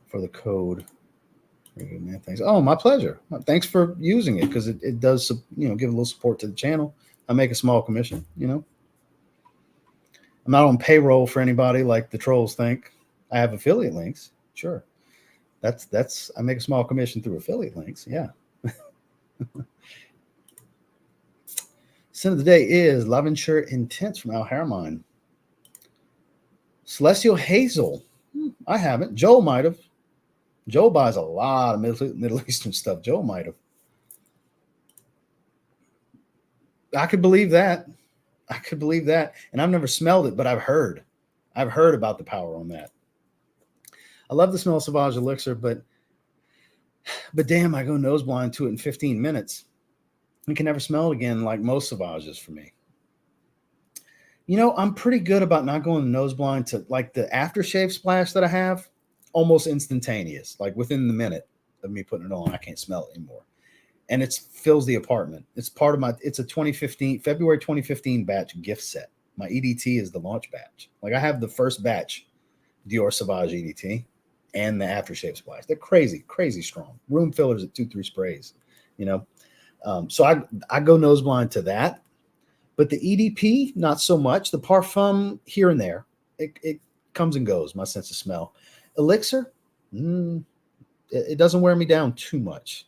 For the code. Very good, man. Thanks. Oh, my pleasure. Thanks for using it, because it does, give a little support to the channel. I make a small commission, I'm not on payroll for anybody like the trolls think. I have affiliate links. Sure. That's I make a small commission through affiliate links. Yeah. Sin of the day is Lavender Intense from Al Harmine. Celestial Hazel. I haven't. Joel might have. Joe buys a lot of Middle Eastern stuff. Joe might have. I could believe that. And I've never smelled it, but I've heard about the power on that. I love the smell of Sauvage Elixir, but damn, I go nose blind to it in 15 minutes. I can never smell it again like most Sauvages for me. You know, I'm pretty good about not going nose blind to like the aftershave splash that I have, almost instantaneous, like within the minute of me putting it on, I can't smell it anymore. And it fills the apartment. It's part of my, it's a February 2015 batch gift set. My EDT is the launch batch. Like I have the first batch Dior Sauvage EDT and the aftershave splash. They're crazy, crazy strong. Room fillers at 2-3 sprays, you know? So I go nose blind to that. But the EDP, not so much. The Parfum, here and there. It comes and goes, my sense of smell. Elixir, it doesn't wear me down too much.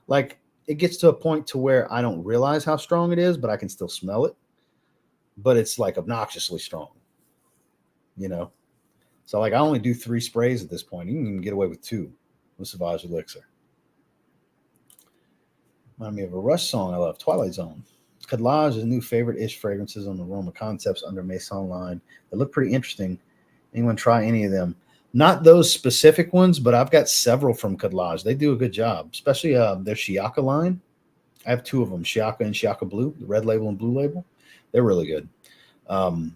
Like, it gets to a point to where I don't realize how strong it is, but I can still smell it. But it's, like, obnoxiously strong, you know? So, like, I only do 3 sprays at this point. You can even get away with 2 with Sauvage Elixir. Remind me of a Rush song I love, Twilight Zone. Cadillage is new favorite-ish fragrances on the Aroma Concepts under Maison line. They look pretty interesting. Anyone try any of them? Not those specific ones, but I've got several from Cadillage. They do a good job, especially their Chiaka line. I have 2 of them, Chiaka and Chiaka Blue, the red label and blue label. They're really good. Cadillage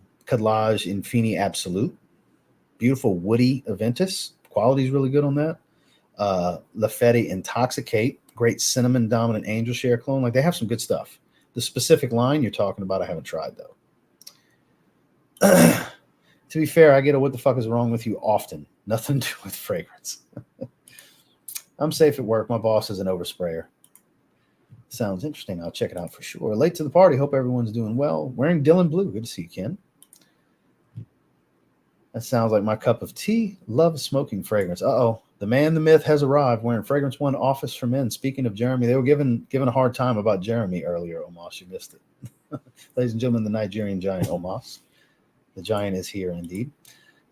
Infini Absolute. Beautiful woody Aventus. Quality is really good on that. Lafetti Intoxicate. Great cinnamon dominant angel share clone. Like, they have some good stuff. The specific line you're talking about, I haven't tried, though. To be fair, I get a what the fuck is wrong with you often. Nothing to do with fragrance. I'm safe at work. My boss is an oversprayer. Sounds interesting. I'll check it out for sure. Late to the party. Hope everyone's doing well. Wearing Dylan Blue. Good to see you, Ken. That sounds like my cup of tea. Love smoking fragrance. Uh-oh. The man, the myth has arrived wearing Fragrance One Office for Men. Speaking of Jeremy, they were given a hard time about Jeremy earlier, Omas. You missed it. Ladies and gentlemen, the Nigerian giant, Omas. The giant is here indeed.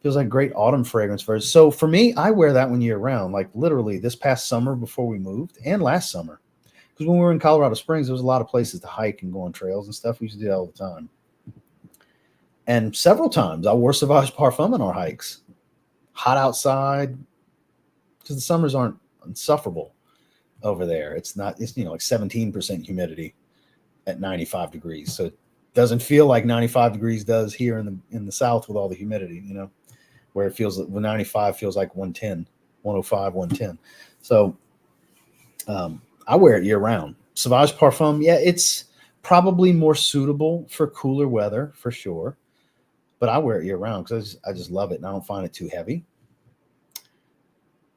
Feels like great autumn fragrance first. So for me, I wear that one year round, like literally this past summer before we moved and last summer. Because when we were in Colorado Springs, there was a lot of places to hike and go on trails and stuff. We used to do that all the time. And several times I wore Sauvage Parfum on our hikes. Hot outside. Because the summers aren't insufferable over there. It's not, it's, like 17% humidity at 95 degrees. So it doesn't feel like 95 degrees does here in the South with all the humidity, where it feels, when 95 feels like 110, 105, 110. So I wear it year round. Sauvage Parfum, yeah, it's probably more suitable for cooler weather for sure. But I wear it year round because I just love it and I don't find it too heavy.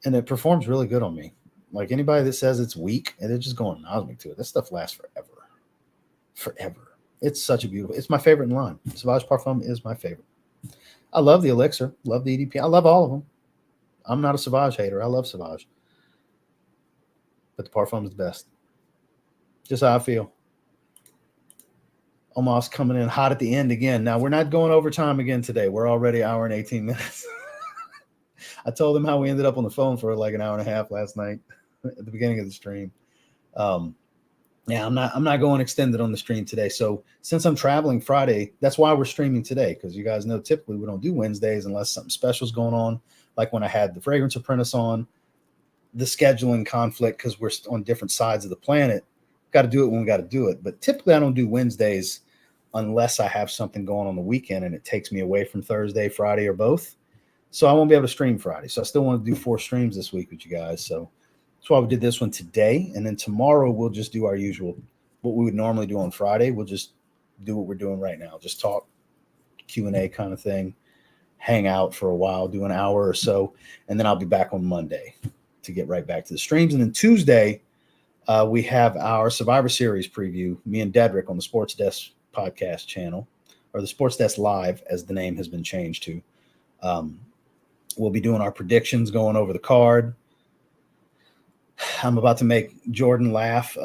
And it performs really good on me. Like anybody that says it's weak and they're just going anosmic to it, this stuff lasts forever. Forever. It's such a beautiful, it's my favorite in line. Sauvage Parfum is my favorite. I love the Elixir, love the EDP. I love all of them. I'm not a Sauvage hater. I love Sauvage. But the Parfum is the best. Just how I feel. Almost coming in hot at the end again. Now, we're not going overtime again today. We're already an hour and 18 minutes. I told them how we ended up on the phone for like an hour and a half last night at the beginning of the stream. Yeah, I'm not going extended on the stream today. So since I'm traveling Friday, that's why we're streaming today, because you guys know typically we don't do Wednesdays unless something special is going on. Like when I had the Fragrance Apprentice on, the scheduling conflict because we're on different sides of the planet. Got to do it when we got to do it. But typically I don't do Wednesdays unless I have something going on the weekend and it takes me away from Thursday, Friday, or both. So I won't be able to stream Friday. So I still want to do 4 streams this week with you guys. So that's why we did this one today. And then tomorrow we'll just do our usual, what we would normally do on Friday. We'll just do what we're doing right now. Just talk, Q&A kind of thing, hang out for a while, do an hour or so. And then I'll be back on Monday to get right back to the streams. And then Tuesday, we have our Survivor Series preview, me and Dedrick on the Sports Desk podcast channel, or the Sports Desk Live, as the name has been changed to. We'll be doing our predictions, going over the card. I'm about to make Jordan laugh.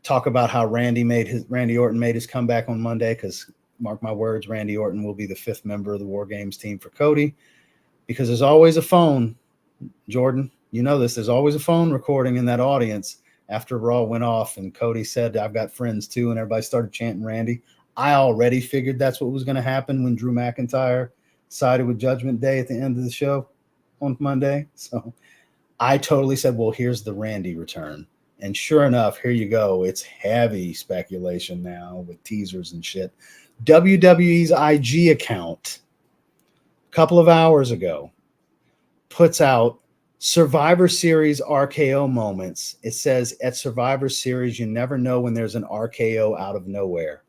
Talk about how Randy Orton made his comeback on Monday, because mark my words, Randy Orton will be the 5th member of the War Games team for Cody, because there's always a phone, Jordan. You know this. There's always a phone recording in that audience after Raw went off and Cody said, "I've got friends too," and everybody started chanting Randy. I already figured that's what was going to happen when Drew McIntyre sided with Judgment Day at the end of the show. on Monday. So I totally said, well, here's the Randy return. And sure enough, here you go. It's heavy speculation now with teasers and shit. WWE's IG account a couple of hours ago puts out Survivor Series RKO moments. It says at Survivor Series, you never know when there's an RKO out of nowhere.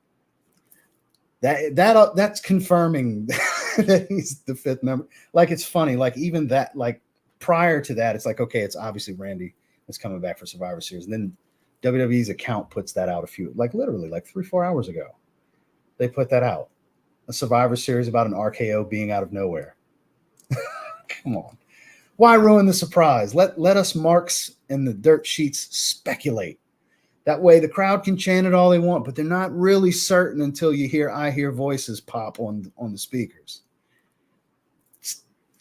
That's confirming that he's the fifth member. Like, it's funny. Like, even that, like, prior to that, it's like, okay, it's obviously Randy is coming back for Survivor Series. And then WWE's account puts that out literally 3-4 hours ago. They put that out. A Survivor Series about an RKO being out of nowhere. Come on. Why ruin the surprise? Let us marks and the dirt sheets speculate. That way the crowd can chant it all they want, but they're not really certain until I hear voices pop on the speakers.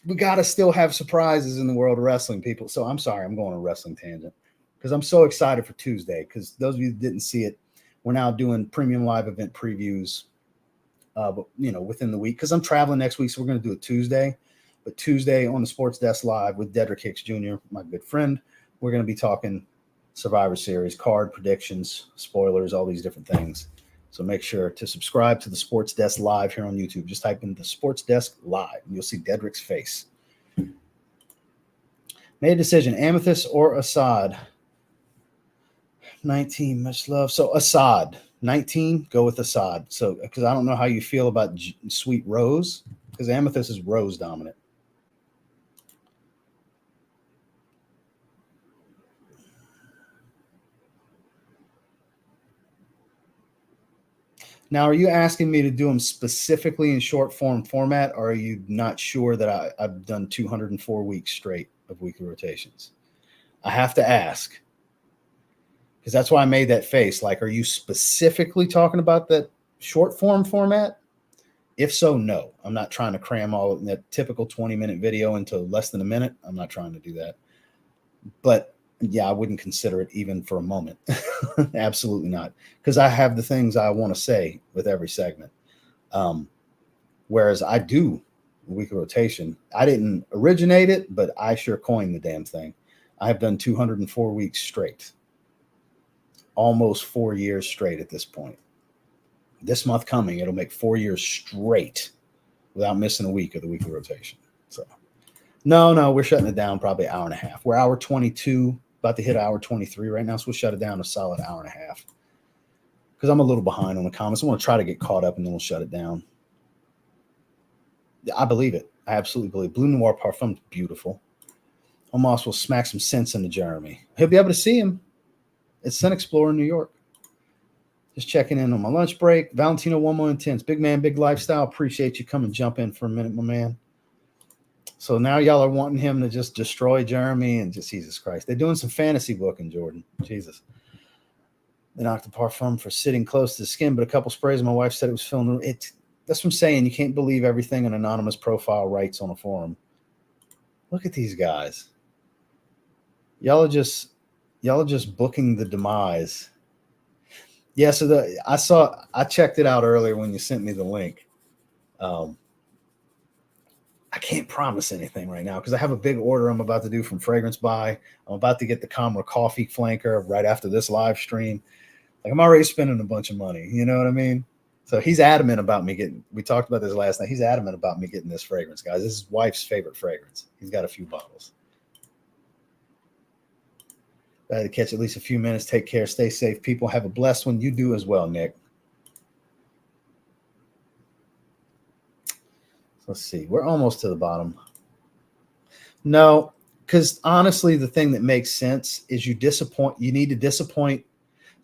We got to still have surprises in the world of wrestling, people. So I'm sorry, I'm going on a wrestling tangent because I'm so excited for Tuesday. Because those of you that didn't see it, we're now doing premium live event previews, but within the week. Because I'm traveling next week, so we're going to do it Tuesday. But Tuesday on the Sports Desk Live with Dedrick Hicks Jr., my good friend, we're going to be talking Survivor Series, card predictions, spoilers, all these different things. So make sure to subscribe to the Sports Desk Live here on YouTube. Just type in the Sports Desk Live, and you'll see Dedrick's face. Made a decision, Amethyst or Assad? 19, much love. So Assad, 19, go with Assad. So, because I don't know how you feel about Sweet Rose, because Amethyst is Rose dominant. Now, are you asking me to do them specifically in short form format, or are you not sure that I've done 204 weeks straight of weekly rotations? I have to ask, because that's why I made that face. Like, are you specifically talking about that short form format? If so, no. I'm not trying to cram all of that typical 20-minute video into less than a minute. I'm not trying to do that. But yeah, I wouldn't consider it even for a moment. Absolutely not. Because I have the things I want to say with every segment. Whereas I do weekly rotation. I didn't originate it, but I sure coined the damn thing. I have done 204 weeks straight. Almost 4 years straight at this point. This month coming, it'll make 4 years straight without missing a week of the weekly rotation. So no, we're shutting it down probably an hour and a half. We're hour 22, about to hit hour 23 right now, so we'll shut it down a solid hour and a half. Because I'm a little behind on the comments. I want to try to get caught up, and then we'll shut it down. I believe it. I absolutely believe. Blue Noir Parfum's beautiful. Omos will smack some sense into Jeremy. He'll be able to see him. It's Sun Explorer in New York. Just checking in on my lunch break. Valentino 1 more intense. Big man, big lifestyle. Appreciate you coming jump in for a minute, my man. So now y'all are wanting him to just destroy Jeremy and just Jesus Christ. They're doing some fantasy booking, Jordan. Jesus. They knocked the Parfum for sitting close to the skin, but a couple sprays. My wife said it was filling it. That's what I'm saying. You can't believe everything an anonymous profile writes on a forum. Look at these guys. Y'all are just booking the demise. Yeah, so I checked it out earlier when you sent me the link. I can't promise anything right now because I have a big order I'm about to do from Fragrance Buy. I'm about to get the Comra coffee flanker right after this live stream. Like, I'm already spending a bunch of money. You know what I mean? So he's adamant about me getting, we talked about this last night. He's adamant about me getting this fragrance, guys. This is his wife's favorite fragrance. He's got a few bottles. I had to catch at least a few minutes. Take care. Stay safe. People have a blessed one. You do as well, Nick. Let's see. We're almost to the bottom. No, because honestly, the thing that makes sense is you need to disappoint.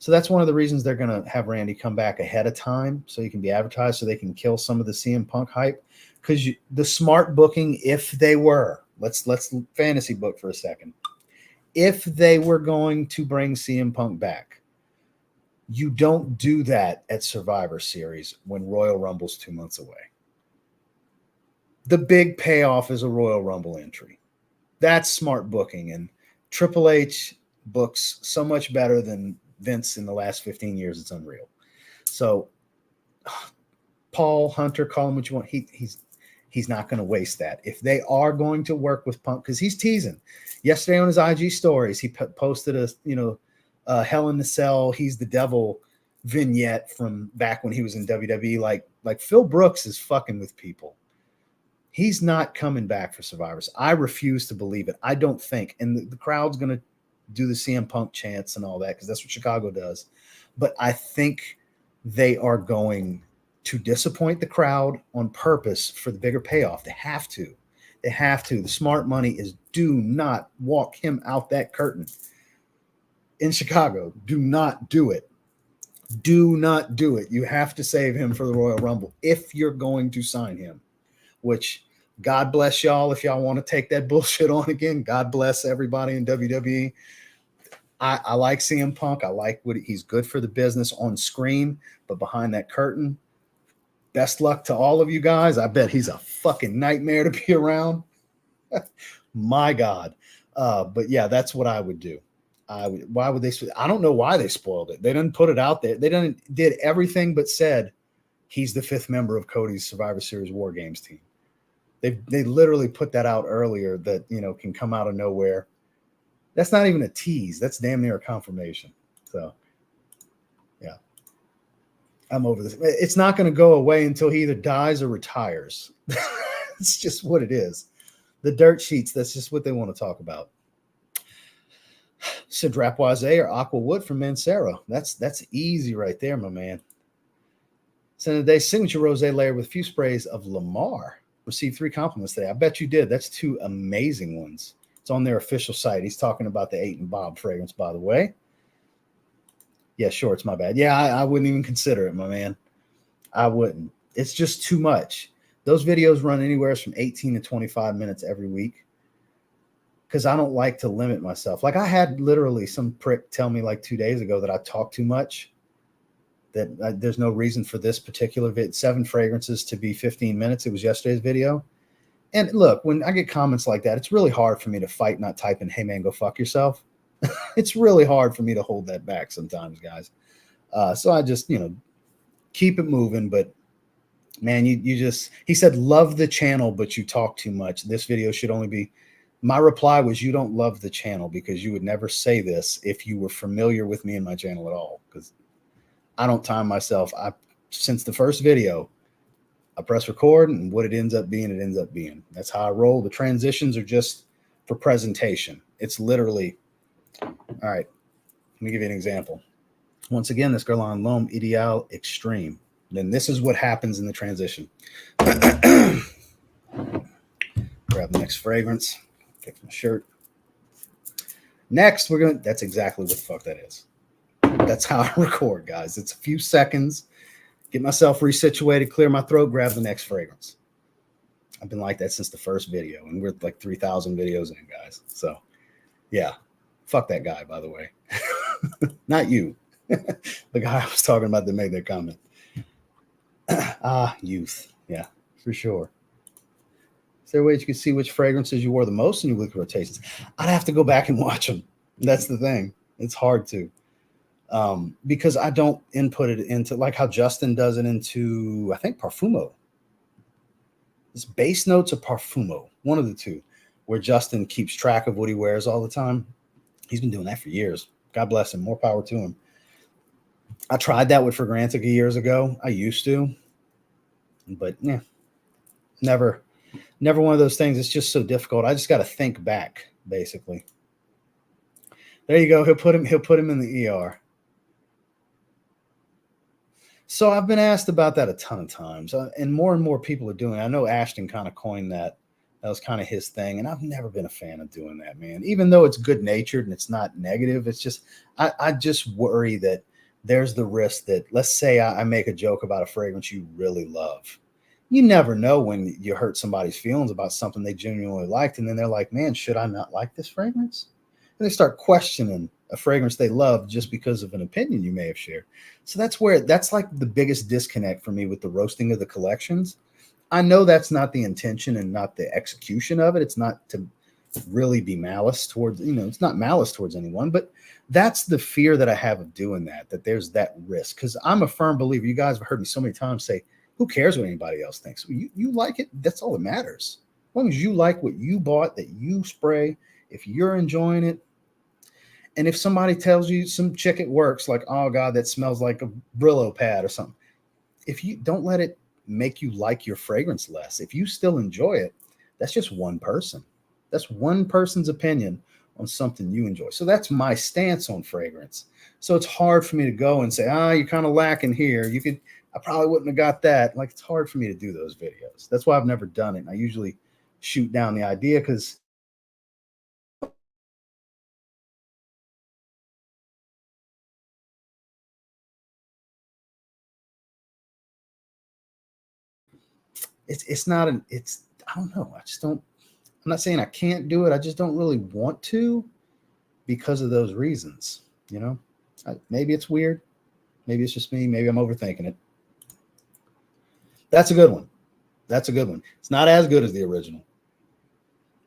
So that's one of the reasons they're going to have Randy come back ahead of time so he can be advertised so they can kill some of the CM Punk hype. Because the smart booking, if they were, let's fantasy book for a second. If they were going to bring CM Punk back, you don't do that at Survivor Series when Royal Rumble's 2 months away. The big payoff is a Royal Rumble entry. That's smart booking. And Triple H books so much better than Vince in the last 15 years. It's unreal. So Paul Hunter, call him what you want. He's not going to waste that. If they are going to work with Punk, because he's teasing. Yesterday on his IG stories, he posted a Hell in the Cell, he's the devil vignette from back when he was in WWE. Like Phil Brooks is fucking with people. He's not coming back for Survivors. I refuse to believe it. I don't think. And the crowd's going to do the CM Punk chants and all that because that's what Chicago does. But I think they are going to disappoint the crowd on purpose for the bigger payoff. They have to. They have to. The smart money is do not walk him out that curtain in Chicago. Do not do it. Do not do it. You have to save him for the Royal Rumble if you're going to sign him, which God bless y'all if y'all want to take that bullshit on again. God bless everybody in WWE. I like CM Punk. I like what he's good for the business on screen, but behind that curtain, best luck to all of you guys. I bet he's a fucking nightmare to be around. My God. But yeah, that's what I would do. Why would they? I don't know why they spoiled it. They didn't put it out there. They did everything but said he's the 5th member of Cody's Survivor Series War Games team. They literally put that out earlier that, can come out of nowhere. That's not even a tease. That's damn near a confirmation. So, yeah. I'm over this. It's not going to go away until he either dies or retires. It's just what it is. The dirt sheets, that's just what they want to talk about. So Drapoise or Aqua Wood from Mancera. That's easy right there, my man. So today's signature rosé layer with a few sprays of Lamar. Received 3 compliments today. I bet you did. That's 2 amazing ones. It's on their official site. He's talking about the 8 and Bob fragrance, by the way. Yeah, sure, it's my bad. Yeah, I wouldn't even consider it, my man. I wouldn't. It's just too much. Those videos run anywhere from 18 to 25 minutes every week because I don't like to limit myself. Like I had literally some prick tell me like 2 days ago that I talk too much, that there's no reason for this particular 7 fragrances to be 15 minutes. It was yesterday's video. And look, when I get comments like that, it's really hard for me to fight not typing, hey man, go fuck yourself. It's really hard for me to hold that back sometimes, guys. So I just, keep it moving. But man, he said, love the channel, but you talk too much. This video should only be, my reply was, you don't love the channel because you would never say this if you were familiar with me and my channel at all. Because I don't time myself. Since the first video, I press record, and what it ends up being, it ends up being. That's how I roll. The transitions are just for presentation. It's literally, all right, let me give you an example. Once again, this Guerlain L'Homme Ideal Extreme. Then this is what happens in the transition. Grab the next fragrance. Fix my shirt. Next, that's exactly what the fuck that is. That's how I record, guys. It's a few seconds. Get myself resituated, clear my throat, grab the next fragrance. I've been like that since the first video, and we're like 3,000 videos in, guys. So, yeah. Fuck that guy, by the way. Not you. The guy I was talking about that made that comment. Youth. Yeah, for sure. Is there a way you can see which fragrances you wore the most in your weekly rotations? I'd have to go back and watch them. That's the thing. It's hard to. Because I don't input it into, like how Justin does it into, I think, Parfumo. It's base notes or Parfumo, one of the two, where Justin keeps track of what he wears all the time. He's been doing that for years. God bless him. More power to him. I tried that with Fragrantica years ago. I used to. But, yeah, never one of those things. It's just so difficult. I just got to think back, basically. There you go. He'll put him in the ER. So I've been asked about that a ton of times, and more people are doing it. I know Ashton kind of coined that. That was kind of his thing, and I've never been a fan of doing that, man. Even though it's good-natured and it's not negative, it's just I just worry that there's the risk that, let's say I make a joke about a fragrance you really love. You never know when you hurt somebody's feelings about something they genuinely liked, and then they're like, man, should I not like this fragrance? And they start questioning a fragrance they love just because of an opinion you may have shared. So that's like the biggest disconnect for me with the roasting of the collections. I know that's not the intention and not the execution of it. It's not to really be malice towards, it's not malice towards anyone, but that's the fear that I have of doing that there's that risk. Because I'm a firm believer. You guys have heard me so many times say, Who cares what anybody else thinks? You like it, that's all that matters. As long as you like what you bought, that you spray, if you're enjoying it. And if somebody tells you, some chick at work's like, oh God, that smells like a Brillo pad or something. If you don't let it make you like your fragrance less, if you still enjoy it, that's just one person. That's one person's opinion on something you enjoy. So that's my stance on fragrance. So it's hard for me to go and say, you're kind of lacking here. I probably wouldn't have got that. Like, it's hard for me to do those videos. That's why I've never done it. And I usually shoot down the idea because it's not I don't know. I'm not saying I can't do it. I just don't really want to because of those reasons, maybe it's weird. Maybe it's just me. Maybe I'm overthinking it. That's a good one. It's not as good as the original,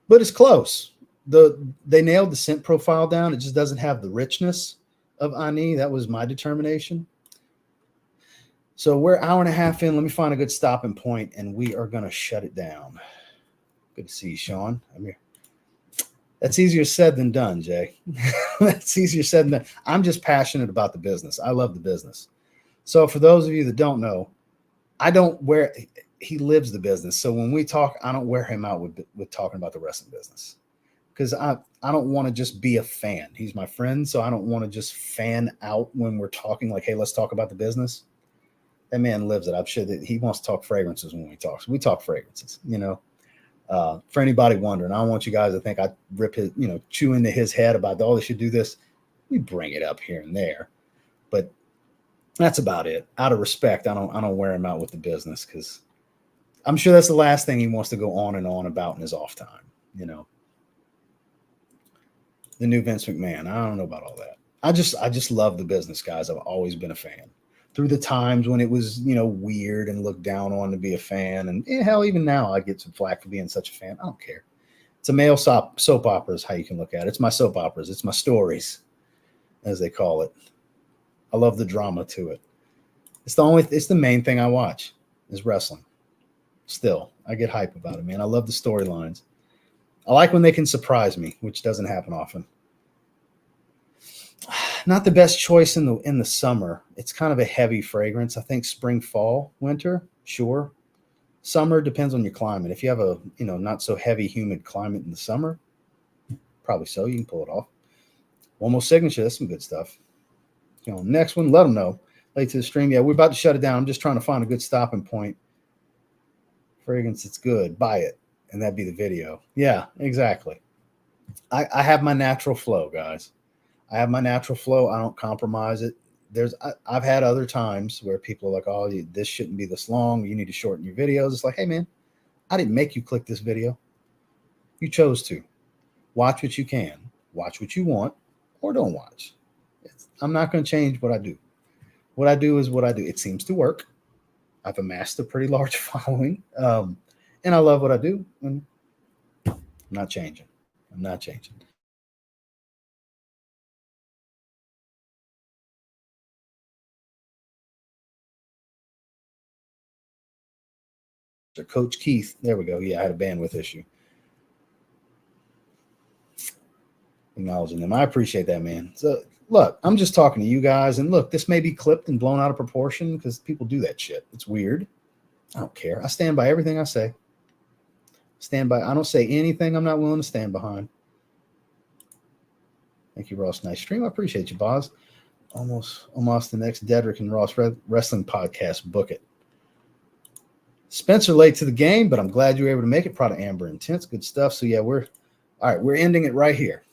but it's close. They nailed the scent profile down. It just doesn't have the richness of Ani. That was my determination. So we're an hour and a half in. Let me find a good stopping point, and we are going to shut it down. Good to see you, Sean. I'm here. That's easier said than done, Jay. That's easier said than done. I'm just passionate about the business. I love the business. So for those of you that don't know, he lives the business. So when we talk, I don't wear him out with talking about the wrestling business, because I don't want to just be a fan. He's my friend, so I don't want to just fan out when we're talking like, hey, let's talk about the business. That man lives it. I'm sure that he wants to talk fragrances when we talk. So we talk fragrances, for anybody wondering, I don't want you guys to think I rip his, chew into his head about, they should do this. We bring it up here and there, but that's about it. Out of respect, I don't wear him out with the business, because I'm sure that's the last thing he wants to go on and on about in his off time. The new Vince McMahon. I don't know about all that. I just love the business, guys. I've always been a fan. Through the times when it was, weird and looked down on to be a fan. And hell, even now I get some flack for being such a fan. I don't care. It's a male soap opera is how you can look at it. It's my soap operas. It's my stories, as they call it. I love the drama to it. It's the main thing I watch is wrestling. Still, I get hype about it, man. I love the storylines. I like when they can surprise me, which doesn't happen often. Not the best choice in the summer. It's kind of a heavy fragrance. I think spring, fall, winter, sure. Summer depends on your climate. If you have a not so heavy, humid climate in the summer, probably so. You can pull it off. One more signature. That's some good stuff. Next one. Let them know. Late to the stream. Yeah, we're about to shut it down. I'm just trying to find a good stopping point. Fragrance, it's good. Buy it, and that'd be the video. Yeah, exactly. I have my natural flow, guys. I have my natural flow. I don't compromise it. I've had other times where people are like, oh, this shouldn't be this long. You need to shorten your videos. It's like, hey, man, I didn't make you click this video. You chose to. Watch what you can. Watch what you want, or don't watch. I'm not going to change what I do. What I do is what I do. It seems to work. I've amassed a pretty large following, and I love what I do. And I'm not changing. I'm not changing. Coach Keith. There we go. Yeah, I had a bandwidth issue. Acknowledging them. I appreciate that, man. So look, I'm just talking to you guys, and look, this may be clipped and blown out of proportion because people do that shit. It's weird. I don't care. I stand by everything I say. I don't say anything I'm not willing to stand behind. Thank you, Ross. Nice stream. I appreciate you, Boz. Almost the next Dedrick and Ross wrestling podcast. Book it. Spencer late to the game, but I'm glad you were able to make it. Proud of Amber Intense. Good stuff. So yeah, we're ending it right here.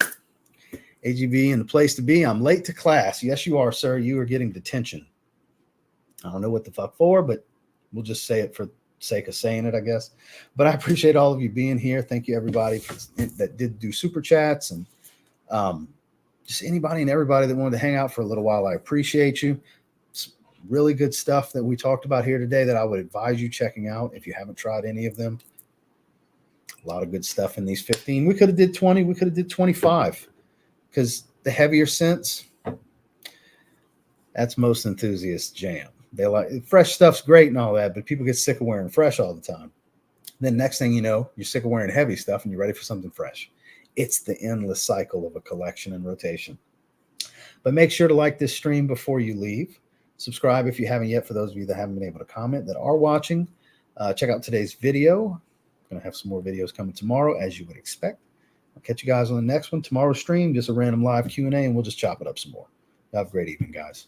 AGB and the place to be. I'm late to class. Yes, you are, sir. You are getting detention. I don't know what the fuck for, but we'll just say it for sake of saying it, I guess. But I appreciate all of you being here. Thank you, everybody that did do super chats, and just anybody and everybody that wanted to hang out for a little while. I appreciate you. It's really good stuff that we talked about here today that I would advise you checking out if you haven't tried any of them. A lot of good stuff in these 15. We could have did 20. We could have did 25. Because the heavier scents, that's most enthusiasts' jam. They like fresh stuff's great and all that, but people get sick of wearing fresh all the time. Then next thing you know, you're sick of wearing heavy stuff and you're ready for something fresh. It's the endless cycle of a collection and rotation. But make sure to like this stream before you leave. Subscribe if you haven't yet. For those of you that haven't been able to comment that are watching, check out today's video. I'm going to have some more videos coming tomorrow, as you would expect. I'll catch you guys on the next one. Tomorrow's stream, just a random live Q&A, and we'll just chop it up some more. Have a great evening, guys.